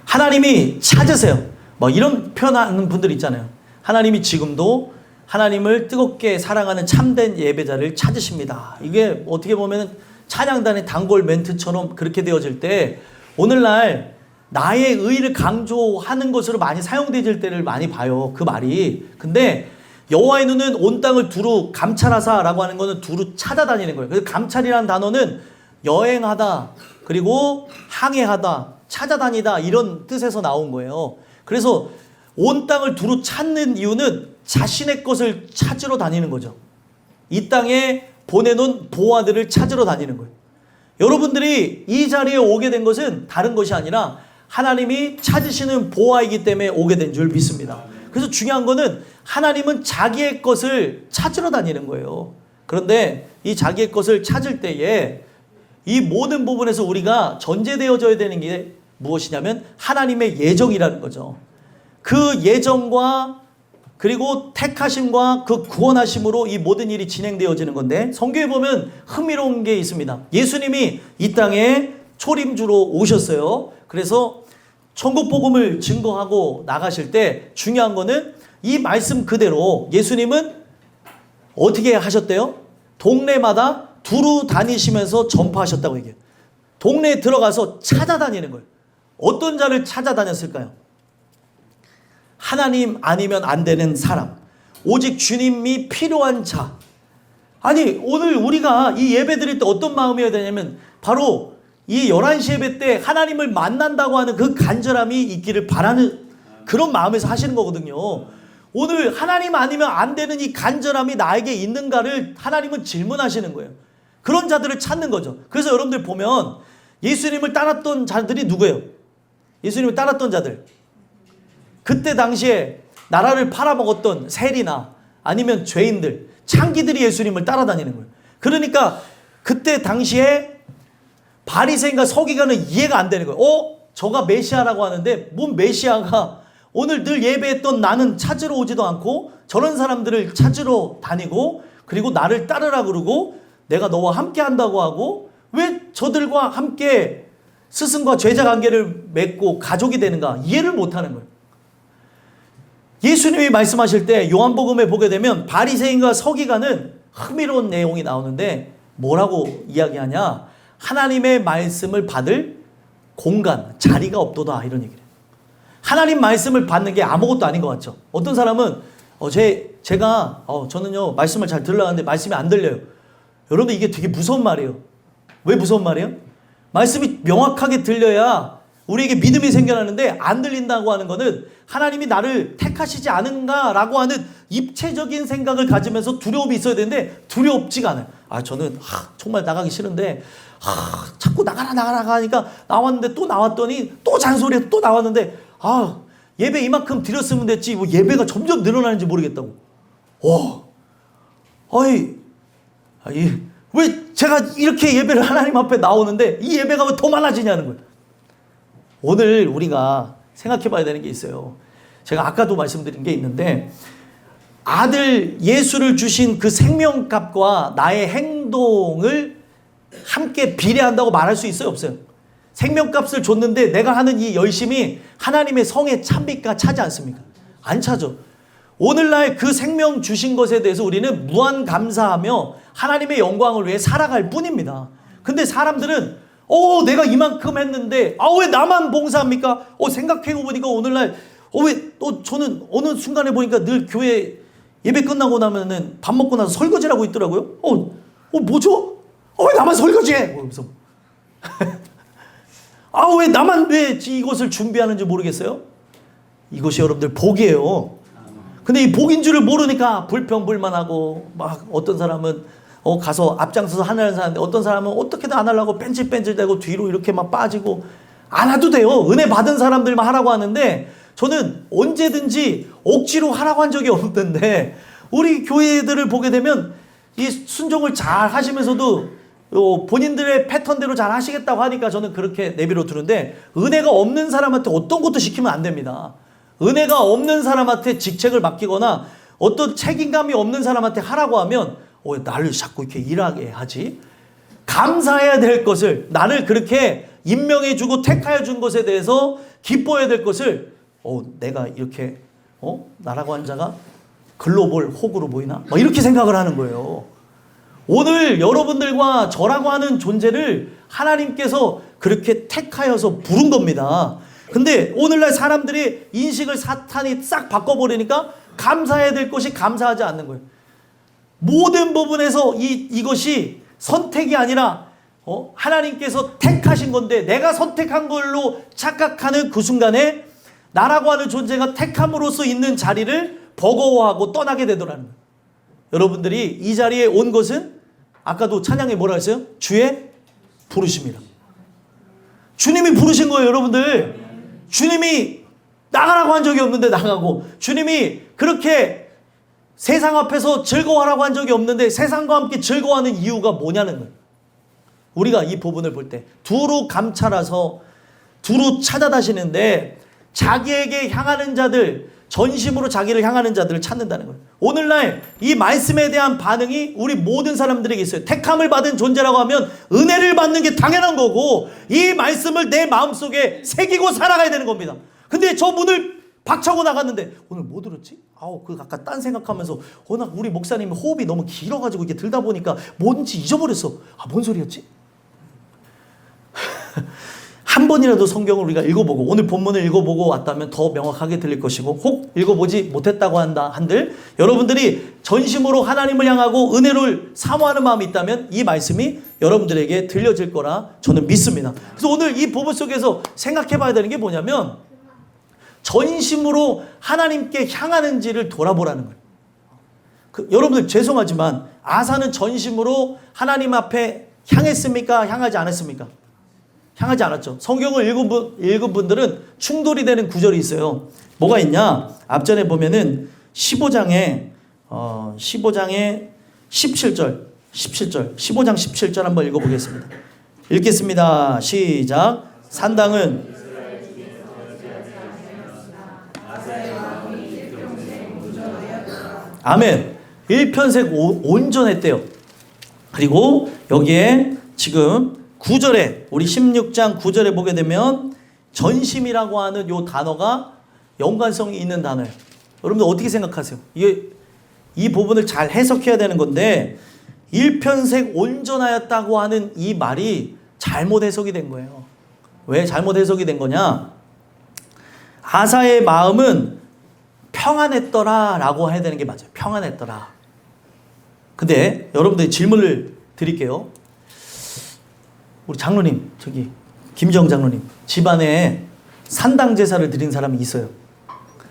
Speaker 2: 하나님이 찾으세요. 뭐 이런 표현하는 분들 있잖아요. 하나님이 지금도 하나님을 뜨겁게 사랑하는 참된 예배자를 찾으십니다. 이게 어떻게 보면 찬양단의 단골 멘트처럼 그렇게 되어질 때 오늘날 나의 의를 강조하는 것으로 많이 사용되질 때를 많이 봐요. 그 말이. 근데 여호와의 눈은 온 땅을 두루 감찰하사라고 하는 거는 두루 찾아다니는 거예요. 그래서 감찰이라는 단어는 여행하다, 그리고 항해하다, 찾아다니다 이런 뜻에서 나온 거예요. 그래서 온 땅을 두루 찾는 이유는 자신의 것을 찾으러 다니는 거죠. 이 땅에 보내놓은 보화들을 찾으러 다니는 거예요. 여러분들이 이 자리에 오게 된 것은 다른 것이 아니라 하나님이 찾으시는 보화이기 때문에 오게 된 줄 믿습니다. 그래서 중요한 거는 하나님은 자기의 것을 찾으러 다니는 거예요. 그런데 이 자기의 것을 찾을 때에 이 모든 부분에서 우리가 전제되어져야 되는 게 무엇이냐면 하나님의 예정이라는 거죠. 그 예정과 그리고 택하심과 그 구원하심으로 이 모든 일이 진행되어지는 건데 성경에 보면 흥미로운 게 있습니다. 예수님이 이 땅에 초림주로 오셨어요. 그래서 천국 복음을 증거하고 나가실 때 중요한 거는 이 말씀 그대로 예수님은 어떻게 하셨대요? 동네마다 두루 다니시면서 전파하셨다고 얘기해요. 동네에 들어가서 찾아다니는 거예요. 어떤 자를 찾아다녔을까요? 하나님 아니면 안 되는 사람, 오직 주님이 필요한 자. 아니 오늘 우리가 이 예배 드릴 때 어떤 마음이어야 되냐면 바로 이 11시 예배 때 하나님을 만난다고 하는 그 간절함이 있기를 바라는 그런 마음에서 하시는 거거든요. 오늘 하나님 아니면 안 되는 이 간절함이 나에게 있는가를 하나님은 질문하시는 거예요. 그런 자들을 찾는 거죠. 그래서 여러분들 보면 예수님을 따랐던 자들이 누구예요? 예수님을 따랐던 자들. 그때 당시에 나라를 팔아먹었던 세리나 아니면 죄인들, 창기들이 예수님을 따라다니는 거예요. 그러니까 그때 당시에 바리새인과 서기관은 이해가 안 되는 거예요. 저가 메시아라고 하는데 뭔 메시아가 오늘 늘 예배했던 나는 찾으러 오지도 않고 저런 사람들을 찾으러 다니고 그리고 나를 따르라 그러고 내가 너와 함께 한다고 하고 왜 저들과 함께 스승과 제자 관계를 맺고 가족이 되는가 이해를 못하는 거예요. 예수님이 말씀하실 때 요한복음에 보게 되면 바리새인과 서기관은 흥미로운 내용이 나오는데 뭐라고 이야기하냐? 하나님의 말씀을 받을 공간, 자리가 없도다 이런 얘기를 해요. 하나님 말씀을 받는 게 아무것도 아닌 것 같죠. 어떤 사람은 저는요 말씀을 잘 들으려고 하는데 말씀이 안 들려요. 여러분들 이게 되게 무서운 말이에요. 왜 무서운 말이에요? 말씀이 명확하게 들려야 우리에게 믿음이 생겨나는데 안 들린다고 하는 거는 하나님이 나를 택하시지 않은가라고 하는 입체적인 생각을 가지면서 두려움이 있어야 되는데 두렵지가 않아요. 저는 정말 나가기 싫은데 자꾸 나가라 하니까 나왔는데 또 나왔더니 또 잔소리가 또 나왔는데 예배 이만큼 드렸으면 됐지 뭐 예배가 점점 늘어나는지 모르겠다고. 왜 제가 이렇게 예배를 하나님 앞에 나오는데 이 예배가 왜 더 많아지냐는 거예요. 오늘 우리가 생각해 봐야 되는 게 있어요. 제가 아까도 말씀드린 게 있는데 아들 예수를 주신 그 생명값과 나의 행동을 함께 비례한다고 말할 수 있어요? 없어요? 생명값을 줬는데 내가 하는 이 열심이 하나님의 성에 찬비가 차지 않습니까? 안 차죠. 오늘날 그 생명 주신 것에 대해서 우리는 무한 감사하며 하나님의 영광을 위해 살아갈 뿐입니다. 근데 사람들은 내가 이만큼 했는데 왜 나만 봉사합니까? 생각해보니까 오늘날 저는 어느 순간에 보니까 늘 교회 예배 끝나고 나면은 밥 먹고 나서 설거지를 하고 있더라고요. 뭐죠? 왜 나만 설거지해? 그래서 왜 나만 왜 이것을 준비하는지 모르겠어요? 이것이 여러분들 복이에요. 근데 이 복인 줄을 모르니까 불평불만하고 막 어떤 사람은 가서 앞장서서 하나를 사는데 어떤 사람은 어떻게든 안 하려고 뺀질뺀질대고 뒤로 이렇게 막 빠지고 안 해도 돼요. 은혜 받은 사람들만 하라고 하는데 저는 언제든지 억지로 하라고 한 적이 없는데 우리 교회들을 보게 되면 이 순종을 잘 하시면서도 본인들의 패턴대로 잘 하시겠다고 하니까 저는 그렇게 내비로 두는데 은혜가 없는 사람한테 어떤 것도 시키면 안 됩니다. 은혜가 없는 사람한테 직책을 맡기거나 어떤 책임감이 없는 사람한테 하라고 하면 왜 나를 자꾸 이렇게 일하게 하지? 감사해야 될 것을, 나를 그렇게 임명해주고 택하여 준 것에 대해서 기뻐해야 될 것을, 내가 이렇게 나라고 한 자가 글로벌 호구로 보이나? 막 이렇게 생각을 하는 거예요. 오늘 여러분들과 저라고 하는 존재를 하나님께서 그렇게 택하여서 부른 겁니다. 근데 오늘날 사람들이 인식을 사탄이 싹 바꿔버리니까 감사해야 될 것이 감사하지 않는 거예요. 모든 부분에서 이것이 선택이 아니라 하나님께서 택하신 건데 내가 선택한 걸로 착각하는 그 순간에 나라고 하는 존재가 택함으로써 있는 자리를 버거워하고 떠나게 되더라는 거예요. 여러분들이 이 자리에 온 것은 아까도 찬양에 뭐라 했어요? 주의 부르심이라. 주님이 부르신 거예요, 여러분들. 주님이 나가라고 한 적이 없는데 나가고, 주님이 그렇게 세상 앞에서 즐거워하라고 한 적이 없는데 세상과 함께 즐거워하는 이유가 뭐냐는 거예요. 우리가 이 부분을 볼 때 두루 감찰해서 두루 찾아다시는데 자기에게 향하는 자들, 전심으로 자기를 향하는 자들을 찾는다는 거예요. 오늘날 이 말씀에 대한 반응이 우리 모든 사람들에게 있어요. 택함을 받은 존재라고 하면 은혜를 받는 게 당연한 거고 이 말씀을 내 마음속에 새기고 살아가야 되는 겁니다. 근데 저 문을 박차고 나갔는데 오늘 뭐 들었지? 그 아까 딴 생각하면서 워낙 우리 목사님이 호흡이 너무 길어가지고 이게 들다 보니까 뭔지 잊어버렸어. 뭔 소리였지? 한 번이라도 성경을 우리가 읽어보고 오늘 본문을 읽어보고 왔다면 더 명확하게 들릴 것이고, 혹 읽어보지 못했다고 한들 여러분들이 전심으로 하나님을 향하고 은혜를 사모하는 마음이 있다면 이 말씀이 여러분들에게 들려질 거라 저는 믿습니다. 그래서 오늘 이 부분 속에서 생각해 봐야 되는 게 뭐냐면 전심으로 하나님께 향하는지를 돌아보라는 거예요. 여러분들 죄송하지만 아사는 전심으로 하나님 앞에 향했습니까? 향하지 않았습니까? 향하지 않았죠. 성경을 읽은 분들은 충돌이 되는 구절이 있어요. 뭐가 있냐? 앞전에 보면은 15장에 17절, 15장 17절 한번 읽어보겠습니다. 읽겠습니다. 시작. 산당은 아멘. 일편색 온전했대요. 그리고 여기에 지금 9절에 우리 16장 9절에 보게 되면 전심이라고 하는 요 단어가 연관성이 있는 단어예요. 여러분들 어떻게 생각하세요? 이 부분을 잘 해석해야 되는 건데 일편색 온전하였다고 하는 이 말이 잘못 해석이 된 거예요. 왜 잘못 해석이 된 거냐? 아사의 마음은 평안했더라 라고 해야 되는 게 맞아요. 평안했더라. 근데 여러분들 질문을 드릴게요. 우리 장로님, 김정 장로님, 집안에 산당 제사를 드린 사람이 있어요.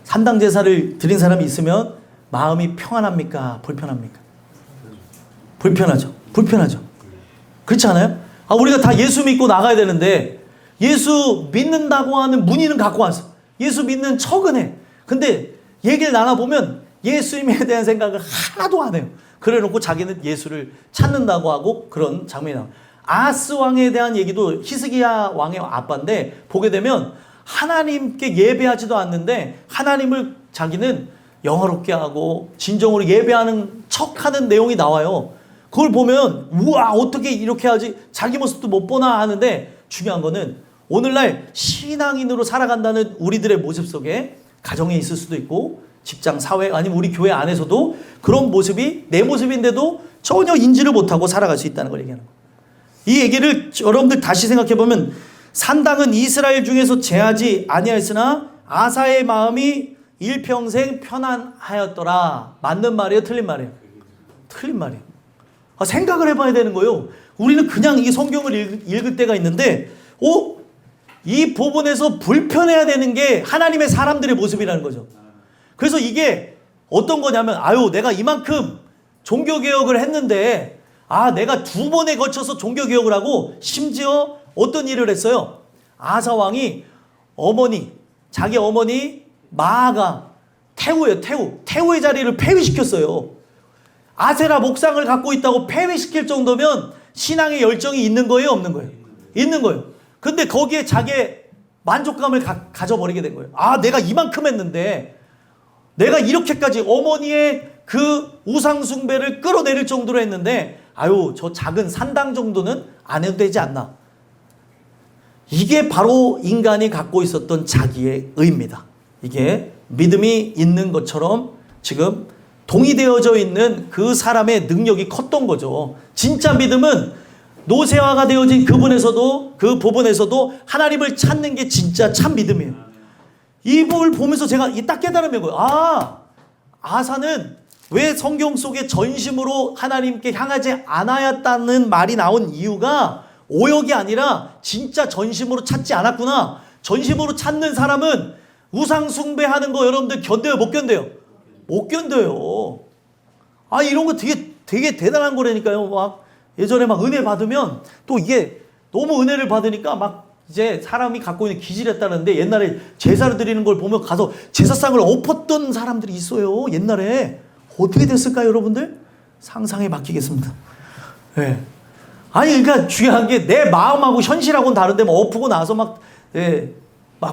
Speaker 2: 산당 제사를 드린 사람이 있으면 마음이 평안합니까? 불편합니까? 불편하죠. 그렇지 않아요? 우리가 다 예수 믿고 나가야 되는데 예수 믿는다고 하는 문의는 갖고 왔어. 예수 믿는 척은 해. 근데 얘기를 나눠보면 예수님에 대한 생각을 하나도 안 해요. 그래 놓고 자기는 예수를 찾는다고 하고 그런 장면이 나와요. 아하스 왕에 대한 얘기도 히스기야 왕의 아빠인데 보게 되면 하나님께 예배하지도 않는데 하나님을 자기는 영화롭게 하고 진정으로 예배하는 척하는 내용이 나와요. 그걸 보면 우와 어떻게 이렇게 하지? 자기 모습도 못 보나 하는데 중요한 거는 오늘날 신앙인으로 살아간다는 우리들의 모습 속에 가정에 있을 수도 있고 직장, 사회 아니면 우리 교회 안에서도 그런 모습이 내 모습인데도 전혀 인지를 못하고 살아갈 수 있다는 걸 얘기하는 거예요. 이 얘기를 여러분들 다시 생각해보면 산당은 이스라엘 중에서 제하지 아니하였으나 아사의 마음이 일평생 편안하였더라. 맞는 말이에요? 틀린 말이에요? 틀린 말이에요. 생각을 해봐야 되는 거예요. 우리는 그냥 이 성경을 읽을 때가 있는데 이 부분에서 불편해야 되는 게 하나님의 사람들의 모습이라는 거죠. 그래서 이게 어떤 거냐면 내가 이만큼 종교개혁을 했는데 내가 2번에 걸쳐서 종교개혁을 하고 심지어 어떤 일을 했어요? 아사 왕이 자기 어머니 마아가 태우예요. 태우의 자리를 폐위시켰어요. 아세라 목상을 갖고 있다고 폐위시킬 정도면 신앙의 열정이 있는 거예요? 없는 거예요? 있는 거예요. 근데 거기에 자기의 만족감을 가져버리게 된 거예요. 내가 이만큼 했는데 내가 이렇게까지 어머니의 그 우상숭배를 끌어내릴 정도로 했는데 아유 저 작은 산당 정도는 안 해도 되지 않나. 이게 바로 인간이 갖고 있었던 자기의 의입니다. 이게 믿음이 있는 것처럼 지금 동의되어져 있는 그 사람의 능력이 컸던 거죠. 진짜 믿음은 노쇠화가 되어진 그 부분에서도 하나님을 찾는 게 진짜 참 믿음이에요. 이 부분을 보면서 제가 딱 깨달은 거예요. 아사는 왜 성경 속에 전심으로 하나님께 향하지 않았다는 말이 나온 이유가 오역이 아니라 진짜 전심으로 찾지 않았구나. 전심으로 찾는 사람은 우상 숭배하는 거 여러분들 견뎌요? 못 견뎌요? 못 견뎌요. 이런 거 되게 대단한 거라니까요. 막 예전에 막 은혜 받으면 또 이게 너무 은혜를 받으니까 막 이제 사람이 갖고 있는 기질했다는데 옛날에 제사를 드리는 걸 보면 가서 제사상을 엎었던 사람들이 있어요. 옛날에. 어떻게 됐을까요, 여러분들? 상상에 맡기겠습니다. 네. 그러니까 중요한 게 내 마음하고 현실하고는 다른데 막 엎고 나서 막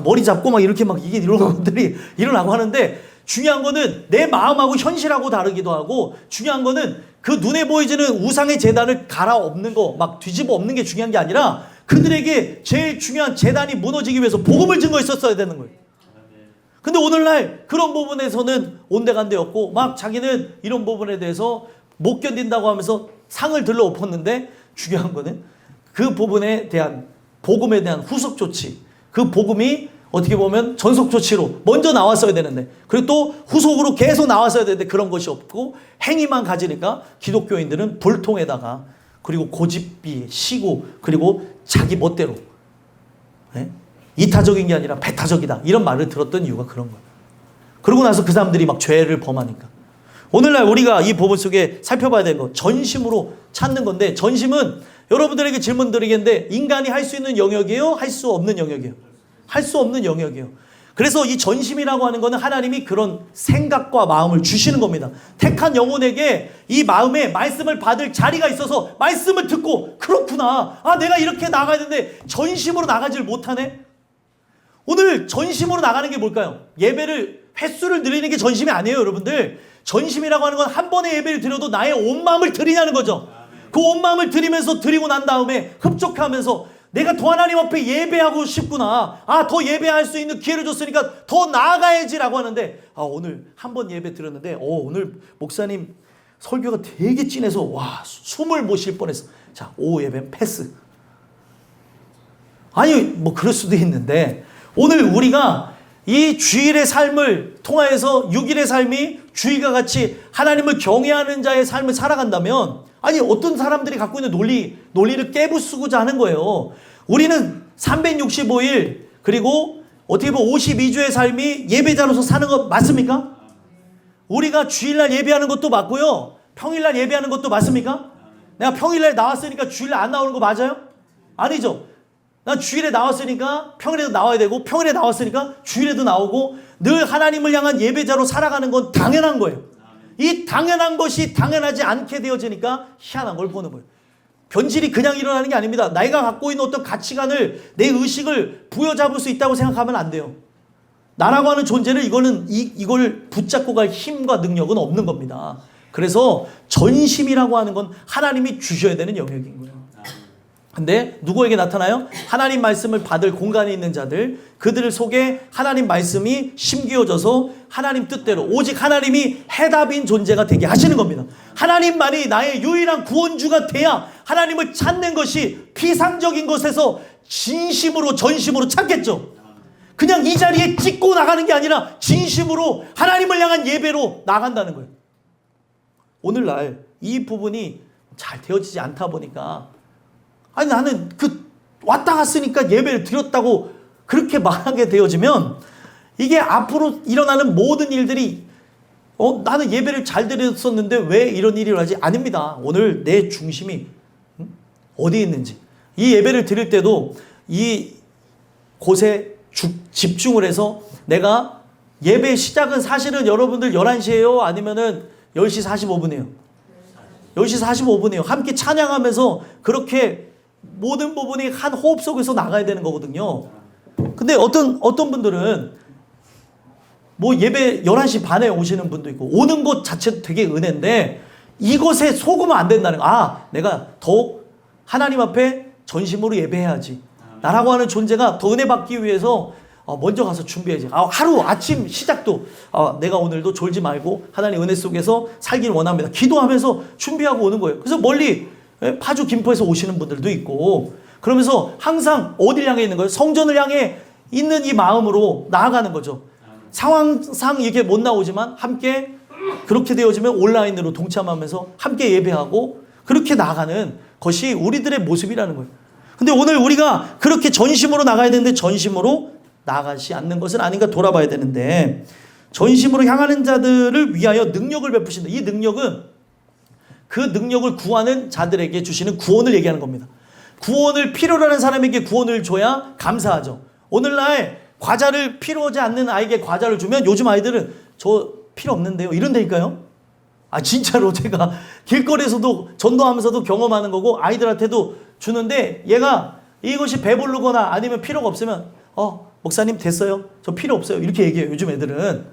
Speaker 2: 머리 잡고 막 이렇게 막 이런 것들이 일어나고 하는데 중요한 거는 내 마음하고 현실하고 다르기도 하고 중요한 거는 그 눈에 보이지는 우상의 제단을 갈아엎는 거 막 뒤집어 엎는 게 중요한 게 아니라 그들에게 제일 중요한 제단이 무너지기 위해서 복음을 증거했었어야 되는 거예요. 근데 오늘날 그런 부분에서는 온데간데 없고 막 자기는 이런 부분에 대해서 못 견딘다고 하면서 상을 들러 엎었는데 중요한 거는 그 부분에 대한 복음에 대한 후속 조치, 그 복음이 어떻게 보면 전속 조치로 먼저 나왔어야 되는데 그리고 또 후속으로 계속 나왔어야 되는데 그런 것이 없고 행위만 가지니까 기독교인들은 불통에다가 그리고 고집비, 시고 그리고 자기 멋대로 이타적인 게 아니라 배타적이다 이런 말을 들었던 이유가 그런 거예요. 그러고 나서 그 사람들이 막 죄를 범하니까 오늘날 우리가 이 부분 속에 살펴봐야 되는 거 전심으로 찾는 건데 전심은 여러분들에게 질문 드리겠는데 인간이 할 수 있는 영역이에요? 할 수 없는 영역이에요? 할 수 없는 영역이에요. 그래서 이 전심이라고 하는 거는 하나님이 그런 생각과 마음을 주시는 겁니다. 택한 영혼에게 이 마음에 말씀을 받을 자리가 있어서 말씀을 듣고 그렇구나. 내가 이렇게 나가야 되는데 전심으로 나가질 못하네. 오늘 전심으로 나가는 게 뭘까요? 예배를 횟수를 드리는 게 전심이 아니에요, 여러분들. 전심이라고 하는 건 한 번의 예배를 드려도 나의 온 마음을 드리냐는 거죠. 그 온 마음을 드리면서 드리고 난 다음에 흡족하면서 내가 더 하나님 앞에 예배하고 싶구나. 더 예배할 수 있는 기회를 줬으니까 더 나아가야지라고 하는데 오늘 한 번 예배 드렸는데 오늘 목사님 설교가 되게 진해서 숨을 못 쉴 뻔했어. 자, 오후 예배는 패스. 뭐 그럴 수도 있는데 오늘 우리가 이 주일의 삶을 통하여서 6일의 삶이 주일과 같이 하나님을 경외하는 자의 삶을 살아간다면 어떤 사람들이 갖고 있는 논리를 깨부수고자 하는 거예요. 우리는 365일 그리고 어떻게 보면 52주의 삶이 예배자로서 사는 것 맞습니까? 우리가 주일날 예배하는 것도 맞고요. 평일날 예배하는 것도 맞습니까? 내가 평일날 나왔으니까 주일날 안 나오는 거 맞아요? 아니죠. 난 주일에 나왔으니까 평일에도 나와야 되고 평일에 나왔으니까 주일에도 나오고 늘 하나님을 향한 예배자로 살아가는 건 당연한 거예요. 이 당연한 것이 당연하지 않게 되어지니까 희한한 걸 보는 거예요. 변질이 그냥 일어나는 게 아닙니다. 내가 갖고 있는 어떤 가치관을 내 의식을 부여잡을 수 있다고 생각하면 안 돼요. 나라고 하는 존재를 이걸 붙잡고 갈 힘과 능력은 없는 겁니다. 그래서 전심이라고 하는 건 하나님이 주셔야 되는 영역인 거예요. 근데 누구에게 나타나요? 하나님 말씀을 받을 공간에 있는 자들, 그들 속에 하나님 말씀이 심기어져서 하나님 뜻대로 오직 하나님이 해답인 존재가 되게 하시는 겁니다. 하나님만이 나의 유일한 구원주가 돼야 하나님을 찾는 것이 피상적인 것에서 진심으로 전심으로 찾겠죠. 그냥 이 자리에 찍고 나가는 게 아니라 진심으로 하나님을 향한 예배로 나간다는 거예요. 오늘날 이 부분이 잘 되어지지 않다 보니까 나는 왔다 갔으니까 예배를 드렸다고 그렇게 말하게 되어지면 이게 앞으로 일어나는 모든 일들이 나는 예배를 잘 드렸었는데 왜 이런 일이 일어나지? 아닙니다. 오늘 내 중심이 어디에 있는지 이 예배를 드릴 때도 이 곳에 집중을 해서 내가 예배 시작은 사실은 여러분들 11시에요? 아니면은 10시 45분이에요? 10시 45분이에요. 함께 찬양하면서 그렇게 모든 부분이 한 호흡 속에서 나가야 되는 거거든요. 근데 어떤 분들은 예배 11시 반에 오시는 분도 있고 오는 것 자체도 되게 은혜인데 이것에 속으면 안 된다는 거. 아, 내가 더욱 하나님 앞에 전심으로 예배해야지. 나라고 하는 존재가 더 은혜 받기 위해서 먼저 가서 준비해야지. 하루 아침 시작도 내가 오늘도 졸지 말고 하나님 은혜 속에서 살기를 원합니다. 기도하면서 준비하고 오는 거예요. 그래서 멀리 파주 김포에서 오시는 분들도 있고, 그러면서 항상 어딜 향해 있는 거예요? 성전을 향해 있는 이 마음으로 나아가는 거죠. 상황상 이렇게 못 나오지만 함께 그렇게 되어지면 온라인으로 동참하면서 함께 예배하고 그렇게 나아가는 것이 우리들의 모습이라는 거예요. 근데 오늘 우리가 그렇게 전심으로 나가야 되는데 전심으로 나가지 않는 것은 아닌가 돌아봐야 되는데, 전심으로 향하는 자들을 위하여 능력을 베푸신다. 이 능력은 그 능력을 구하는 자들에게 주시는 구원을 얘기하는 겁니다. 구원을 필요로 하는 사람에게 구원을 줘야 감사하죠. 오늘날 과자를 필요하지 않는 아이에게 과자를 주면 요즘 아이들은 저 필요 없는데요 이런다니까요. 진짜로 제가 길거리에서도 전도하면서도 경험하는 거고, 아이들한테도 주는데 얘가 이것이 배부르거나 아니면 필요가 없으면 목사님 됐어요, 저 필요 없어요, 이렇게 얘기해요. 요즘 애들은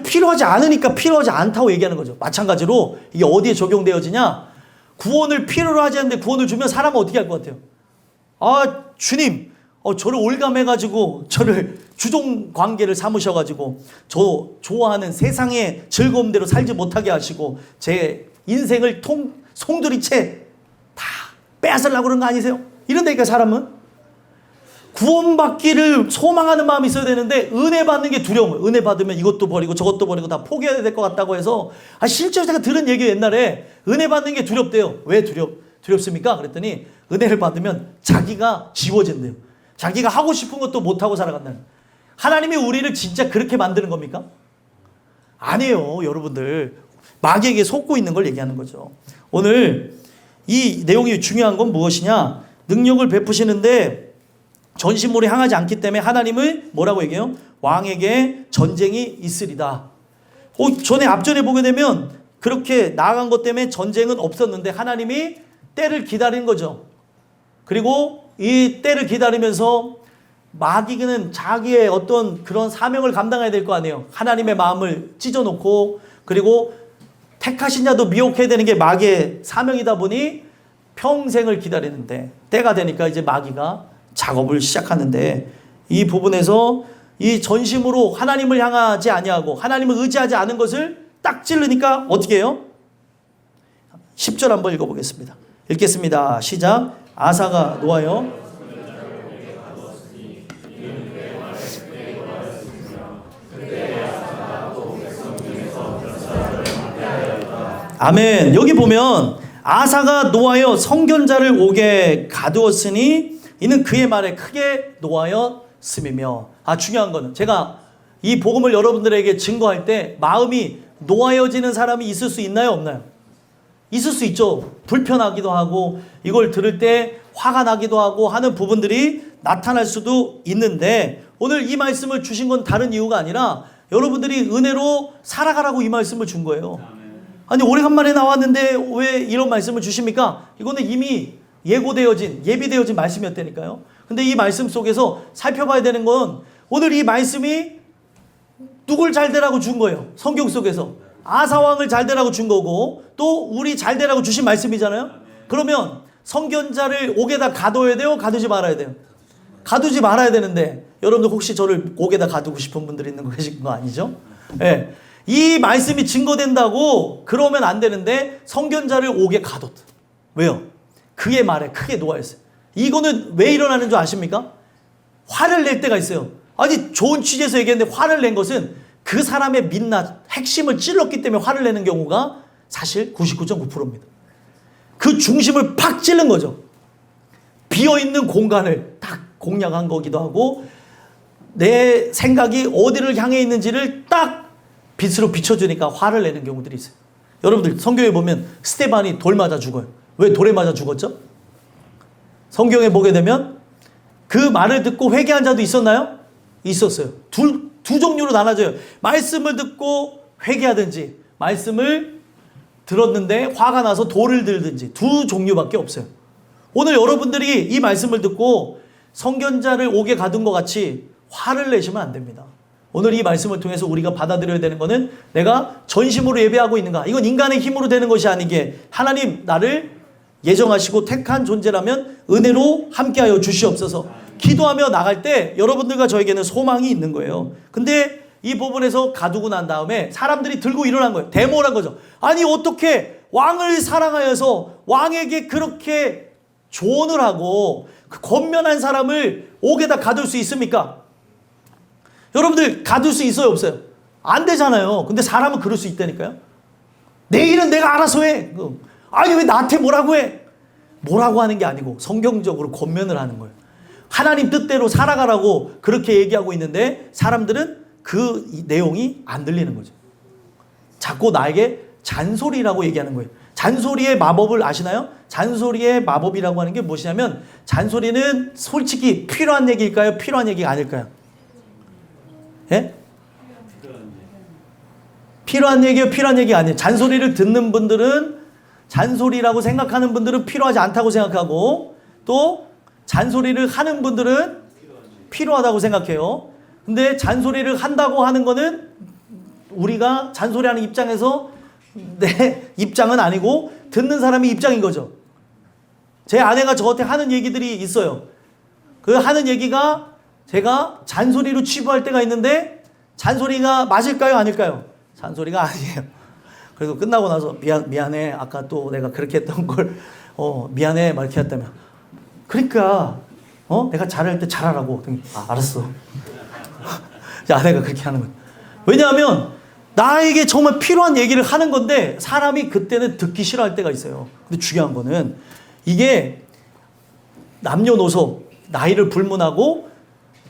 Speaker 2: 필요하지 않으니까 필요하지 않다고 얘기하는 거죠. 마찬가지로 이게 어디에 적용되어지냐, 구원을 필요로 하지 않는데 구원을 주면 사람은 어떻게 할 것 같아요? 주님 저를 올감해가지고 저를 주종 관계를 삼으셔가지고 저 좋아하는 세상의 즐거움대로 살지 못하게 하시고 제 인생을 송두리째 다 빼앗으려고 그런 거 아니세요? 이런다니까. 사람은 구원받기를 소망하는 마음이 있어야 되는데 은혜 받는 게 두려운 거예요. 은혜 받으면 이것도 버리고 저것도 버리고 다 포기해야 될 것 같다고 해서 실제로 제가 들은 얘기 옛날에 은혜 받는 게 두렵대요. 왜 두렵습니까? 그랬더니 은혜를 받으면 자기가 지워진대요. 자기가 하고 싶은 것도 못하고 살아간다는. 하나님이 우리를 진짜 그렇게 만드는 겁니까? 아니에요. 여러분들 마귀에게 속고 있는 걸 얘기하는 거죠. 오늘 이 내용이 중요한 건 무엇이냐, 능력을 베푸시는데 전심으로 향하지 않기 때문에 하나님을 뭐라고 얘기해요? 왕에게 전쟁이 있으리다. 전에 앞전에 보게 되면 그렇게 나아간 것 때문에 전쟁은 없었는데 하나님이 때를 기다린 거죠. 그리고 이 때를 기다리면서 마귀는 자기의 어떤 그런 사명을 감당해야 될 거 아니에요. 하나님의 마음을 찢어놓고, 그리고 택하신 자도 미혹해야 되는 게 마귀의 사명이다 보니 평생을 기다리는데, 때가 되니까 이제 마귀가 작업을 시작하는데, 이 부분에서 이 전심으로 하나님을 향하지 아니하고 하나님을 의지하지 않은 것을 딱 찌르니까 어떻게 해요? 10절 한번 읽어보겠습니다. 읽겠습니다. 시작. 아사가 노하여 아멘. 여기 보면 아사가 노하여 성견자를 옥에 가두었으니 이는 그의 말에 크게 노하였음이며. 중요한 거는 제가 이 복음을 여러분들에게 증거할 때 마음이 노하여지는 사람이 있을 수 있나요, 없나요? 있을 수 있죠. 불편하기도 하고 이걸 들을 때 화가 나기도 하고 하는 부분들이 나타날 수도 있는데, 오늘 이 말씀을 주신 건 다른 이유가 아니라 여러분들이 은혜로 살아가라고 이 말씀을 준 거예요. 오래간만에 나왔는데 왜 이런 말씀을 주십니까? 이거는 이미 예비되어진 말씀이었다니까요. 근데 이 말씀 속에서 살펴봐야 되는 건, 오늘 이 말씀이 누굴 잘 되라고 준 거예요. 성경 속에서 아사왕을 잘 되라고 준 거고, 또 우리 잘 되라고 주신 말씀이잖아요. 그러면 성견자를 옥에다 가둬야 돼요? 가두지 말아야 돼요? 가두지 말아야 되는데, 여러분들 혹시 저를 옥에다 가두고 싶은 분들이 있는 거 계신 거 아니죠? 네. 이 말씀이 증거된다고 그러면 안 되는데 성견자를 옥에 가뒀다. 왜요? 그의 말에 크게 노하였어요. 이거는 왜 일어나는 줄 아십니까? 화를 낼 때가 있어요. 좋은 취지에서 얘기했는데 화를 낸 것은 그 사람의 민낯, 핵심을 찔렀기 때문에 화를 내는 경우가 사실 99.9%입니다. 그 중심을 팍 찔른 거죠. 비어있는 공간을 딱 공략한 거기도 하고, 내 생각이 어디를 향해 있는지를 딱 빛으로 비춰주니까 화를 내는 경우들이 있어요. 여러분들 성경에 보면 스데반이 돌 맞아 죽어요. 왜 돌에 맞아 죽었죠? 성경에 보게 되면 그 말을 듣고 회개한 자도 있었나요? 있었어요. 두 종류로 나눠져요. 말씀을 듣고 회개하든지, 말씀을 들었는데 화가 나서 돌을 들든지, 두 종류밖에 없어요. 오늘 여러분들이 이 말씀을 듣고 성견자를 옥에 가둔 것 같이 화를 내시면 안 됩니다. 오늘 이 말씀을 통해서 우리가 받아들여야 되는 것은 내가 전심으로 예배하고 있는가. 이건 인간의 힘으로 되는 것이 아니기에 하나님 나를 예정하시고 택한 존재라면 은혜로 함께하여 주시옵소서. 기도하며 나갈 때 여러분들과 저에게는 소망이 있는 거예요. 근데 이 부분에서 가두고 난 다음에 사람들이 들고 일어난 거예요. 데모란 거죠. 아니 어떻게 왕을 사랑하여서 왕에게 그렇게 조언을 하고 그 권면한 사람을 옥에다 가둘 수 있습니까? 여러분들 가둘 수 있어요 없어요? 안 되잖아요. 근데 사람은 그럴 수 있다니까요. 내 일은 내가 알아서 해. 아니 왜 나한테 뭐라고 해? 뭐라고 하는 게 아니고 성경적으로 권면을 하는 거예요. 하나님 뜻대로 살아가라고 그렇게 얘기하고 있는데 사람들은 그 내용이 안 들리는 거죠. 자꾸 나에게 잔소리라고 얘기하는 거예요. 잔소리의 마법을 아시나요? 잔소리의 마법이라고 하는 게 무엇이냐면 잔소리는 솔직히 필요한 얘기일까요? 필요한 얘기가 아닐까요? 예? 필요한 얘기예요? 필요한 얘기가 아니에요. 잔소리를 듣는 분들은 잔소리라고 생각하는 분들은 필요하지 않다고 생각하고 또 잔소리를 하는 분들은 필요하다고 생각해요. 근데 잔소리를 한다고 하는 거는 우리가 잔소리하는 입장에서 내 입장은 아니고 듣는 사람의 입장인 거죠. 제 아내가 저한테 하는 얘기들이 있어요. 그 하는 얘기가 제가 잔소리로 치부할 때가 있는데 잔소리가 맞을까요? 아닐까요? 잔소리가 아니에요. 그래서 끝나고 나서 미안해. 아까 또 내가 그렇게 했던 걸 미안해. 막 이렇게 했다면 그러니까 내가 잘할 때 잘하라고. 알았어. 아내가 그렇게 하는 거예요. 왜냐하면 나에게 정말 필요한 얘기를 하는 건데 사람이 그때는 듣기 싫어할 때가 있어요. 근데 중요한 거는 이게 남녀노소 나이를 불문하고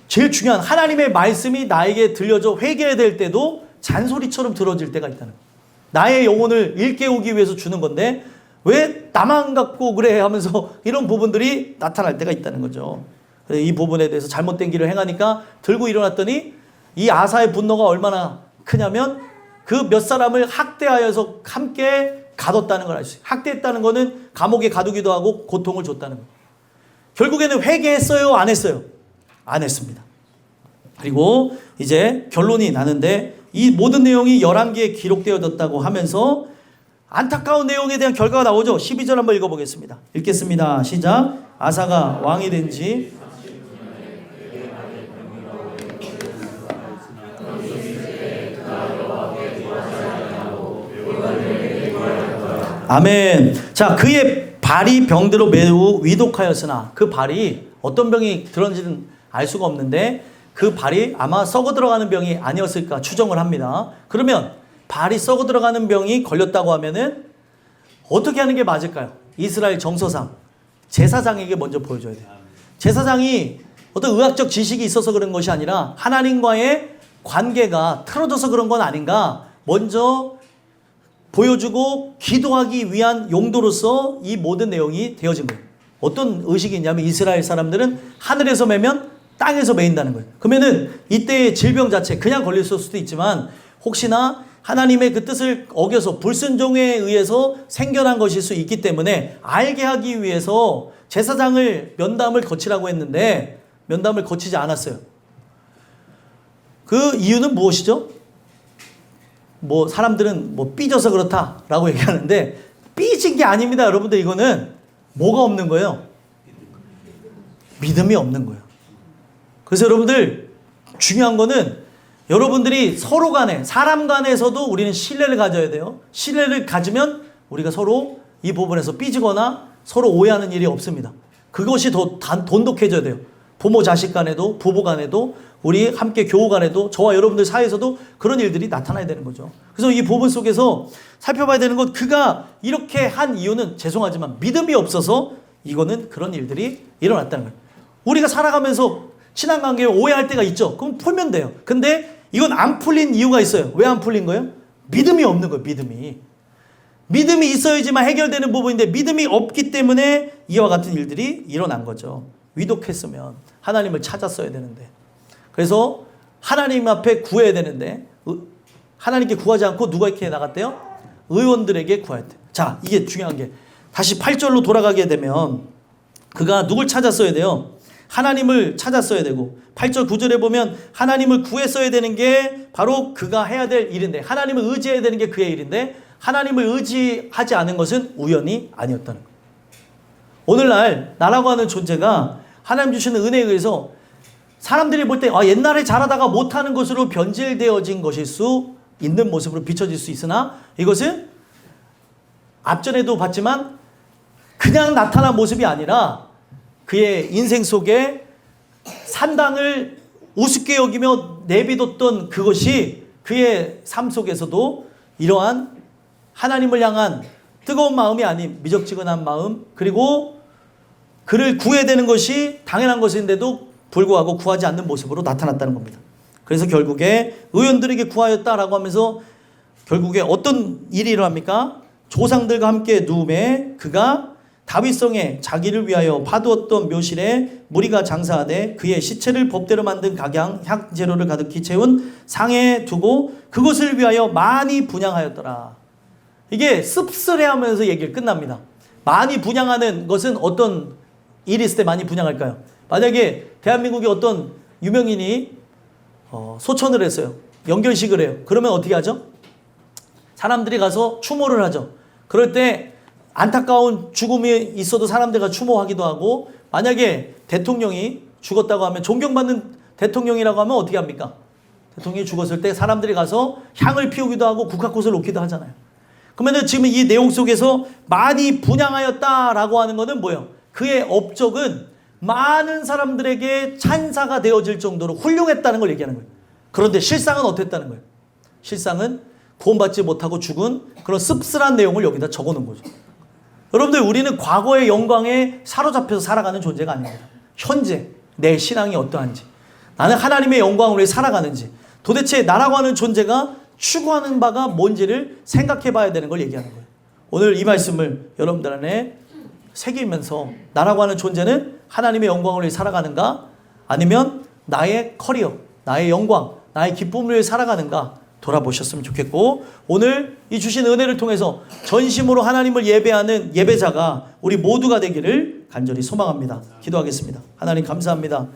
Speaker 2: 제일 중요한 하나님의 말씀이 나에게 들려져 회개해야 될 때도 잔소리처럼 들어질 때가 있다는 거예요. 나의 영혼을 일깨우기 위해서 주는 건데 왜 나만 갖고 그래 하면서 이런 부분들이 나타날 때가 있다는 거죠. 이 부분에 대해서 잘못된 길을 행하니까 들고 일어났더니 이 아사의 분노가 얼마나 크냐면 그 몇 사람을 학대하여서 함께 가뒀다는 걸 알 수 있어요. 학대했다는 거는 감옥에 가두기도 하고 고통을 줬다는 거예요. 결국에는 회개했어요? 안 했어요? 안 했습니다. 그리고 이제 결론이 나는데 이 모든 내용이 11기에 기록되어졌다고 하면서 안타까운 내용에 대한 결과가 나오죠. 12절 한번 읽어보겠습니다. 읽겠습니다. 시작. 아사가 왕이 된 지 아멘. 자, 그의 발이 병들어 매우 위독하였으나 그 발이 어떤 병이 들었는지는 알 수가 없는데 그 발이 아마 썩어 들어가는 병이 아니었을까 추정을 합니다. 그러면 발이 썩어 들어가는 병이 걸렸다고 하면은 어떻게 하는 게 맞을까요? 이스라엘 정서상 제사장에게 먼저 보여줘야 돼요. 제사장이 어떤 의학적 지식이 있어서 그런 것이 아니라 하나님과의 관계가 틀어져서 그런 건 아닌가 먼저 보여주고 기도하기 위한 용도로서 이 모든 내용이 되어진 거예요. 어떤 의식이 있냐면 이스라엘 사람들은 하늘에서 매면 땅에서 매인다는 거예요. 그러면은 이때의 질병 자체 그냥 걸렸을 수도 있지만 혹시나 하나님의 그 뜻을 어겨서 불순종에 의해서 생겨난 것일 수 있기 때문에 알게 하기 위해서 제사장을 면담을 거치라고 했는데 면담을 거치지 않았어요. 그 이유는 무엇이죠? 뭐 사람들은 뭐 삐져서 그렇다라고 얘기하는데 삐진 게 아닙니다. 여러분들 이거는 뭐가 없는 거예요? 믿음이 없는 거예요. 그래서 여러분들 중요한 거는 여러분들이 서로 간에 사람 간에서도 우리는 신뢰를 가져야 돼요. 신뢰를 가지면 우리가 서로 이 부분에서 삐지거나 서로 오해하는 일이 없습니다. 그것이 더 돈독해져야 돼요. 부모 자식 간에도 부부 간에도 우리 함께 교우 간에도 저와 여러분들 사이에서도 그런 일들이 나타나야 되는 거죠. 그래서 이 부분 속에서 살펴봐야 되는 건 그가 이렇게 한 이유는 죄송하지만 믿음이 없어서 이거는 그런 일들이 일어났다는 거예요. 우리가 살아가면서 친한관계에 오해할 때가 있죠. 그럼 풀면 돼요. 근데 이건 안 풀린 이유가 있어요. 왜 안 풀린 거예요? 믿음이 없는 거예요. 믿음이 있어야지만 해결되는 부분인데 믿음이 없기 때문에 이와 같은 일들이 일어난 거죠. 위독했으면 하나님을 찾았어야 되는데 그래서 하나님 앞에 구해야 되는데 하나님께 구하지 않고 누구에게 나갔대요? 의원들에게 구했대요. 자, 이게 중요한 게 다시 8절로 돌아가게 되면 그가 누굴 찾았어야 돼요? 하나님을 찾았어야 되고 8절 9절에 보면 하나님을 구했어야 되는 게 바로 그가 해야 될 일인데 하나님을 의지해야 되는 게 그의 일인데 하나님을 의지하지 않은 것은 우연이 아니었다는 거예요. 오늘날 나라고 하는 존재가 하나님 주시는 은혜에 의해서 사람들이 볼 때 옛날에 잘하다가 못하는 것으로 변질되어진 것일 수 있는 모습으로 비춰질 수 있으나 이것은 앞전에도 봤지만 그냥 나타난 모습이 아니라 그의 인생 속에 산당을 우습게 여기며 내비뒀던 그것이 그의 삶 속에서도 이러한 하나님을 향한 뜨거운 마음이 아닌 미적지근한 마음 그리고 그를 구해야 되는 것이 당연한 것인데도 불구하고 구하지 않는 모습으로 나타났다는 겁니다. 그래서 결국에 의원들에게 구하였다라고 하면서 결국에 어떤 일이 일어납니까? 조상들과 함께 누움에 그가 다윗성에 자기를 위하여 파두었던 묘실에 무리가 장사하되 그의 시체를 법대로 만든 각양 향재료를 가득히 채운 상에 두고 그것을 위하여 많이 분향하였더라. 이게 씁쓸해하면서 얘기를 끝납니다. 많이 분향하는 것은 어떤 일이 있을 때 많이 분향할까요? 만약에 대한민국의 어떤 유명인이 소천을 했어요. 연결식을 해요. 그러면 어떻게 하죠? 사람들이 가서 추모를 하죠. 그럴 때 안타까운 죽음이 있어도 사람들과 추모하기도 하고 만약에 대통령이 죽었다고 하면 존경받는 대통령이라고 하면 어떻게 합니까? 대통령이 죽었을 때 사람들이 가서 향을 피우기도 하고 국화꽃을 놓기도 하잖아요. 그러면 지금 이 내용 속에서 많이 분향하였다라고 하는 것은 뭐예요? 그의 업적은 많은 사람들에게 찬사가 되어질 정도로 훌륭했다는 걸 얘기하는 거예요. 그런데 실상은 어땠다는 거예요? 실상은 구원받지 못하고 죽은 그런 씁쓸한 내용을 여기다 적어놓은 거죠. 여러분들 우리는 과거의 영광에 사로잡혀서 살아가는 존재가 아닙니다. 현재 내 신앙이 어떠한지 나는 하나님의 영광을 위해 살아가는지 도대체 나라고 하는 존재가 추구하는 바가 뭔지를 생각해 봐야 되는 걸 얘기하는 거예요. 오늘 이 말씀을 여러분들 안에 새기면서 나라고 하는 존재는 하나님의 영광을 위해 살아가는가 아니면 나의 커리어, 나의 영광, 나의 기쁨을 위해 살아가는가 돌아보셨으면 좋겠고 오늘 이 주신 은혜를 통해서 전심으로 하나님을 예배하는 예배자가 우리 모두가 되기를 간절히 소망합니다. 기도하겠습니다. 하나님 감사합니다.